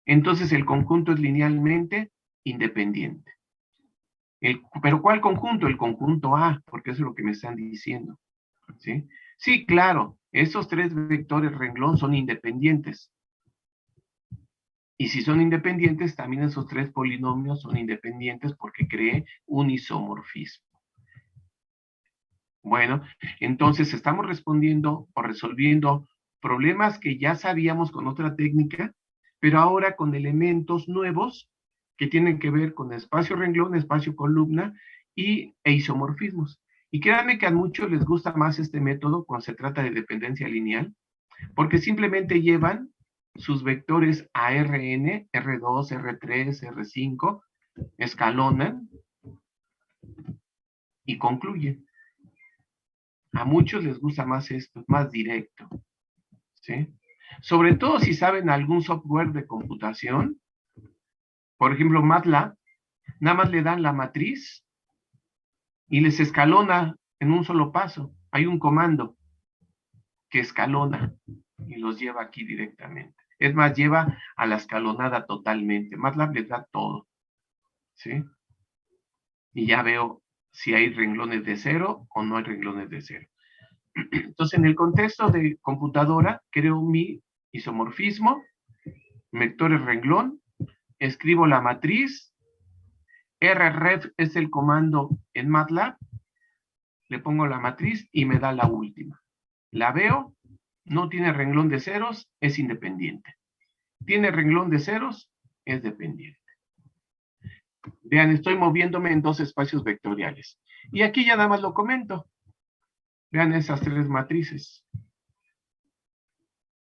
Entonces el conjunto es linealmente independiente. ¿Pero cuál conjunto? El conjunto A, porque eso es lo que me están diciendo. ¿Sí? Sí, claro, esos tres vectores renglón son independientes. Y si son independientes, también esos tres polinomios son independientes porque creé un isomorfismo. Bueno, entonces estamos respondiendo o resolviendo problemas que ya sabíamos con otra técnica, pero ahora con elementos nuevos que tienen que ver con espacio renglón, espacio columna e isomorfismos. Y créanme que a muchos les gusta más este método cuando se trata de dependencia lineal, porque simplemente llevan sus vectores a Rn, R2, R3, R5, escalonan y concluyen. A muchos les gusta más esto, más directo. ¿Sí? Sobre todo si saben algún software de computación, por ejemplo MATLAB, nada más le dan la matriz y les escalona en un solo paso. Hay un comando que escalona y los lleva aquí directamente. Es más, lleva a la escalonada totalmente. MATLAB les da todo. ¿Sí? Y ya veo si hay renglones de cero o no hay renglones de cero. Entonces, en el contexto de computadora, creo mi isomorfismo, vectores renglón, escribo la matriz, rref es el comando en MATLAB, le pongo la matriz y me da la última. La veo, no tiene renglón de ceros, es independiente. Tiene renglón de ceros, es dependiente. Vean, estoy moviéndome en dos espacios vectoriales. Y aquí ya nada más lo comento. Vean esas tres matrices.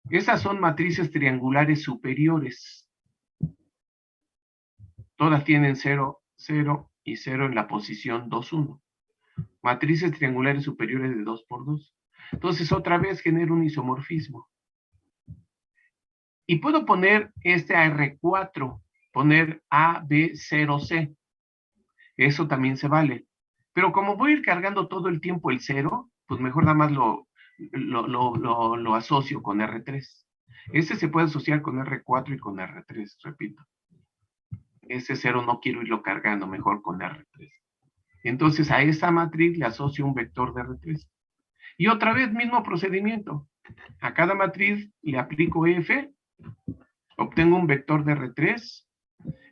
Esas son matrices triangulares superiores. Todas tienen 0, 0 y 0 en la posición 2, 1. Matrices triangulares superiores de 2 por 2. Entonces otra vez genero un isomorfismo. Y puedo poner este a R4, poner A, B, 0, C. Eso también se vale. Pero como voy a ir cargando todo el tiempo el 0, pues mejor nada más lo asocio con R3. Este se puede asociar con R4 y con R3, repito. Ese 0 no quiero irlo cargando, mejor con R3. Entonces a esta matriz le asocio un vector de R3. Y otra vez, mismo procedimiento. A cada matriz le aplico F, obtengo un vector de R3.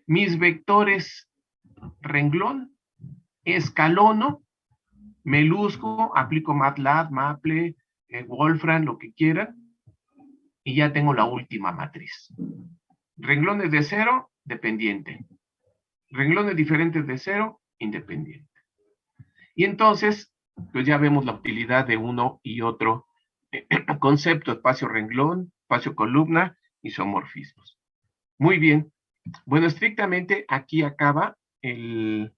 Mis vectores renglón, escalono, me luzco, aplico MATLAB, Maple, Wolfram, lo que quieran, y ya tengo la última matriz. Renglones de 0, dependiente. Renglones diferentes de 0, independiente. Y entonces, pues ya vemos la utilidad de uno y otro concepto, espacio renglón, espacio columna, isomorfismos. Muy bien. Bueno, estrictamente aquí acaba el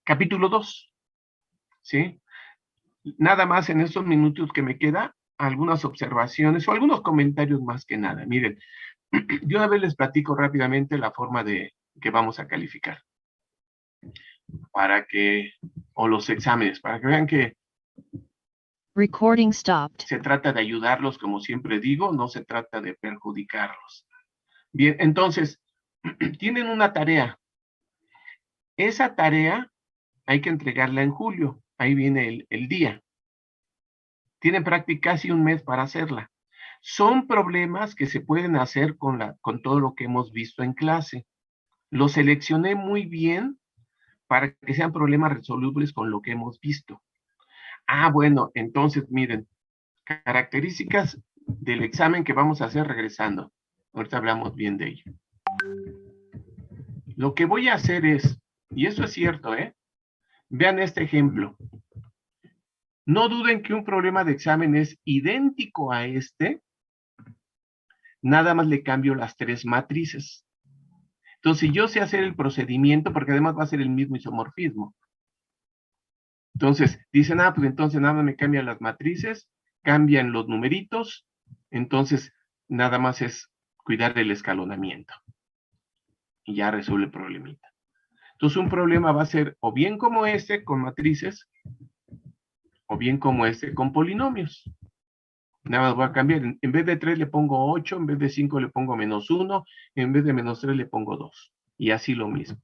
capítulo 2. ¿Sí? Nada más en estos minutos que me queda, algunas observaciones o algunos comentarios más que nada. Miren, yo a ver les platico rápidamente la forma de que vamos a calificar. Para que, o los exámenes, para que vean que Recording stopped. se trata de ayudarlos, como siempre digo, no se trata de perjudicarlos. Bien, entonces, tienen una tarea. Esa tarea hay que entregarla en julio. Ahí viene el día. Tienen prácticamente casi un mes para hacerla. Son problemas que se pueden hacer con todo lo que hemos visto en clase. Los seleccioné muy bien para que sean problemas resolubles con lo que hemos visto. Ah, bueno, entonces miren, características del examen que vamos a hacer regresando. Ahorita hablamos bien de ello. Lo que voy a hacer es, y eso es cierto, vean este ejemplo. No duden que un problema de examen es idéntico a este, nada más le cambio las tres matrices. Entonces, yo sé hacer el procedimiento, porque además va a ser el mismo isomorfismo. Entonces, dicen, pues entonces nada más me cambian las matrices, cambian los numeritos, entonces nada más es cuidar del escalonamiento. Y ya resuelve el problemita. Entonces, un problema va a ser o bien como este, con matrices, o bien como este, con polinomios. Nada más voy a cambiar. En vez de 3 le pongo 8, en vez de 5 le pongo -1, en vez de -3 le pongo 2. Y así lo mismo.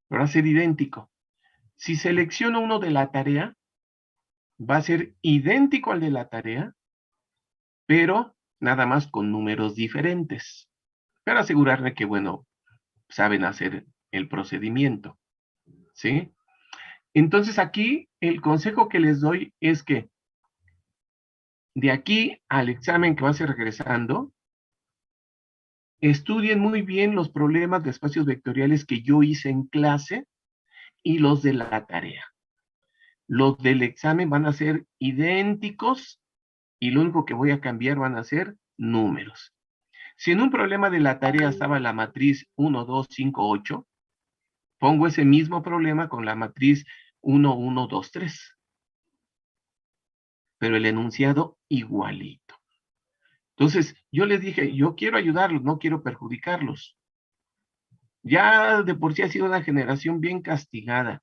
Pero va a ser idéntico. Si selecciono uno de la tarea, va a ser idéntico al de la tarea, pero nada más con números diferentes. Para asegurarme que, bueno, saben hacer el procedimiento. ¿Sí? Entonces aquí el consejo que les doy es que de aquí al examen que va a ser regresando, estudien muy bien los problemas de espacios vectoriales que yo hice en clase y los de la tarea. Los del examen van a ser idénticos y lo único que voy a cambiar van a ser números. Si en un problema de la tarea estaba la matriz 1, 2, 5, 8, pongo ese mismo problema con la matriz 1, 1, 2, 3. Pero el enunciado igualito. Entonces, yo les dije, yo quiero ayudarlos, no quiero perjudicarlos. Ya de por sí ha sido una generación bien castigada.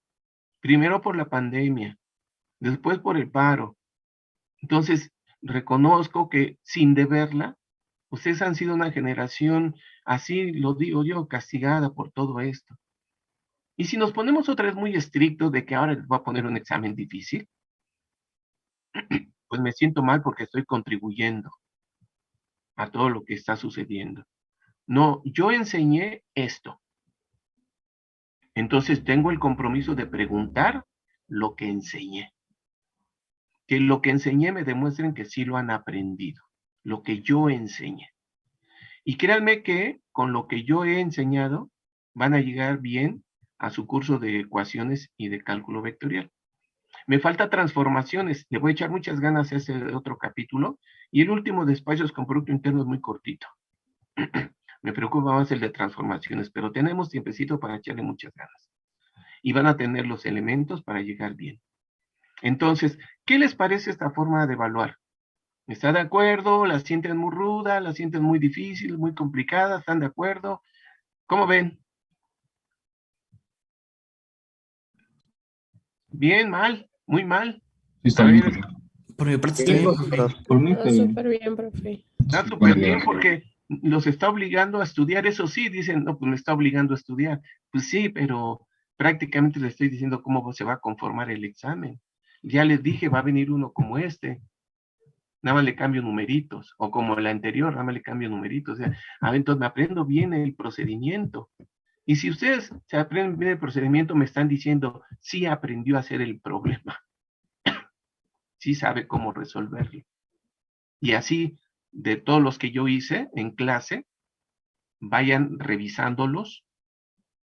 Primero por la pandemia, después por el paro. Entonces, reconozco que sin deberla, ustedes han sido una generación, así lo digo yo, castigada por todo esto. Y si nos ponemos otra vez muy estrictos de que ahora les voy a poner un examen difícil, pues me siento mal porque estoy contribuyendo a todo lo que está sucediendo. No, yo enseñé esto. Entonces tengo el compromiso de preguntar lo que enseñé. Que lo que enseñé me demuestren que sí lo han aprendido. Lo que yo enseñé. Y créanme que con lo que yo he enseñado van a llegar bien a su curso de ecuaciones y de cálculo vectorial. Me falta transformaciones. Le voy a echar muchas ganas a ese otro capítulo. Y el último de espacios con producto interno es muy cortito. Me preocupa más el de transformaciones, pero tenemos tiempecito para echarle muchas ganas. Y van a tener los elementos para llegar bien. Entonces, ¿qué les parece esta forma de evaluar? ¿Está de acuerdo? ¿La sienten muy ruda? ¿La sienten muy difícil? ¿Muy complicada? ¿Están de acuerdo? ¿Cómo ven? ¿Bien? ¿Mal? ¿Muy mal? Sí, está A bien. ver, Por mi parte está Sí, bien, profe, profe. por mí Todo está bien. súper bien, profe. está súper bien porque los está obligando a estudiar. Eso sí, dicen, no, pues me está obligando a estudiar. Pues sí, pero prácticamente le estoy diciendo cómo se va a conformar el examen. Ya les dije, va a venir uno como este. Nada más le cambio numeritos, o como la anterior, nada más le cambio numeritos. O sea, a ver, entonces me aprendo bien el procedimiento. Y si ustedes se aprenden bien el procedimiento, me están diciendo, sí aprendió a hacer el problema, sí sabe cómo resolverlo. Y así, de todos los que yo hice en clase, vayan revisándolos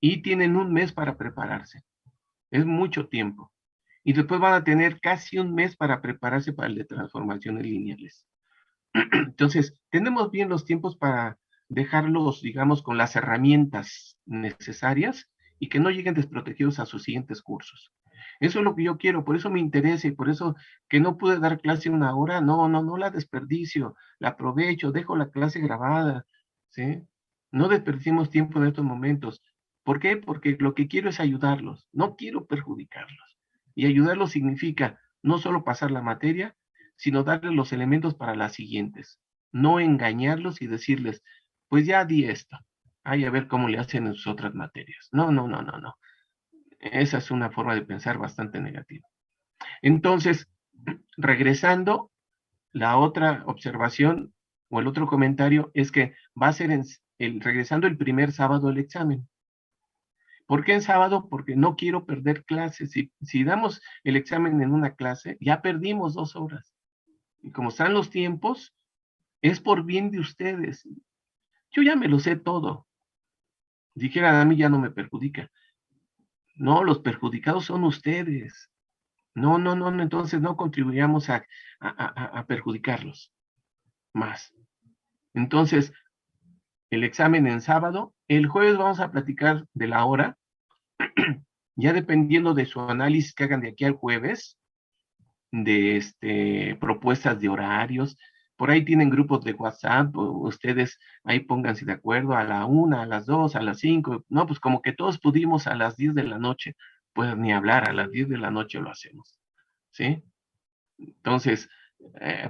y tienen un mes para prepararse. Es mucho tiempo. Y después van a tener casi un mes para prepararse para el de transformaciones lineales. Entonces, tenemos bien los tiempos para dejarlos, digamos, con las herramientas necesarias y que no lleguen desprotegidos a sus siguientes cursos. Eso es lo que yo quiero, por eso me interesa y por eso que no pude dar clase una hora, no la desperdicio, la aprovecho, dejo la clase grabada, ¿sí? No desperdiciemos tiempo en estos momentos. ¿Por qué? Porque lo que quiero es ayudarlos, no quiero perjudicarlos. Y ayudarlos significa no solo pasar la materia, sino darles los elementos para las siguientes. No engañarlos y decirles, pues ya di esto. Ay, a ver cómo le hacen en sus otras materias. No. Esa es una forma de pensar bastante negativa. Entonces, regresando, la otra observación o el otro comentario es que va a ser regresando el primer sábado el examen. ¿Por qué en sábado? Porque no quiero perder clases. Si damos el examen en una clase, ya perdimos 2 horas. Y como están los tiempos, es por bien de ustedes. Yo ya me lo sé todo. Dijeran a mí ya no me perjudica. No, los perjudicados son ustedes. No, entonces no contribuyamos a perjudicarlos más. Entonces, el examen en sábado, el jueves vamos a platicar de la hora Ya dependiendo de su análisis que hagan de aquí al jueves, de propuestas de horarios, por ahí tienen grupos de WhatsApp, ustedes ahí pónganse de acuerdo a la 1, a las 2, a las 5, no, pues como que todos pudimos a las 10 de la noche, pues ni hablar, a las 10 de la noche lo hacemos, ¿sí? Entonces,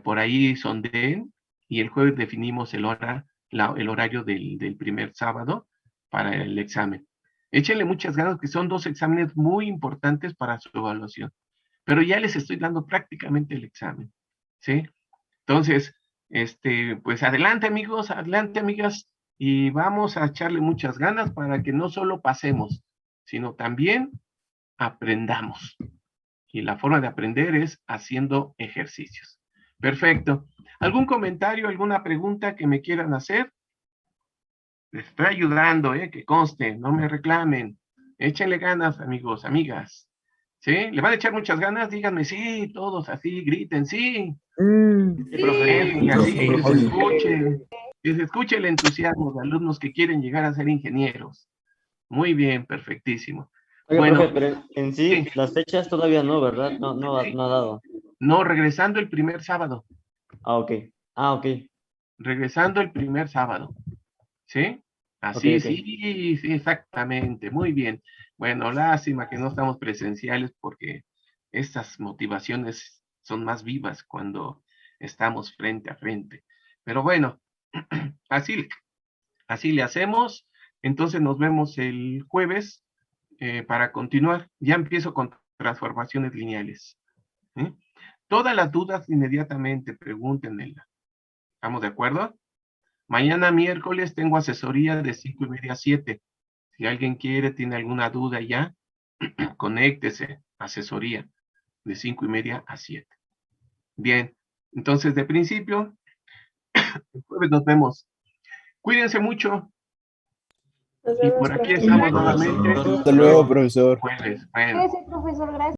por ahí sondeen y el jueves definimos el horario del primer sábado para el examen. Échenle muchas ganas, que son 2 exámenes muy importantes para su evaluación, pero ya les estoy dando prácticamente el examen, ¿sí? Entonces, pues adelante amigos, adelante amigas, y vamos a echarle muchas ganas para que no solo pasemos, sino también aprendamos. Y la forma de aprender es haciendo ejercicios. Perfecto. ¿Algún comentario, alguna pregunta que me quieran hacer? Les estoy ayudando, que conste, no me reclamen. Échenle ganas, amigos, amigas. ¿Sí? ¿Le van a echar muchas ganas? Díganme sí, todos así, griten sí. Sí, profe. Eso, y así, que se escuche el entusiasmo de alumnos que quieren llegar a ser ingenieros. Muy bien, perfectísimo. Oiga, Bueno, profe, pero en sí, sí, las fechas todavía no, ¿verdad? No ha dado. no, regresando el primer sábado. Ah, ok. Ah, ok. Regresando el primer sábado. ¿Sí? Ok, Así, ok. sí, sí, exactamente. Muy bien. Bueno, lástima que no estamos presenciales porque estas motivaciones son más vivas cuando estamos frente a frente. Pero bueno, así le hacemos. Entonces nos vemos el jueves para continuar. Ya empiezo con transformaciones lineales. ¿Sí? Todas las dudas inmediatamente pregúntenmela. ¿Estamos de acuerdo? Mañana miércoles tengo asesoría de 5:30 a 7. Si alguien quiere, tiene alguna duda ya, conéctese, asesoría de 5:30 a 7. Bien, entonces de principio, el jueves nos vemos. Cuídense mucho Nos y vemos, por aquí profe. estamos nuevamente Hasta luego, profesor. jueves. Bueno. Gracias, profesor. Gracias.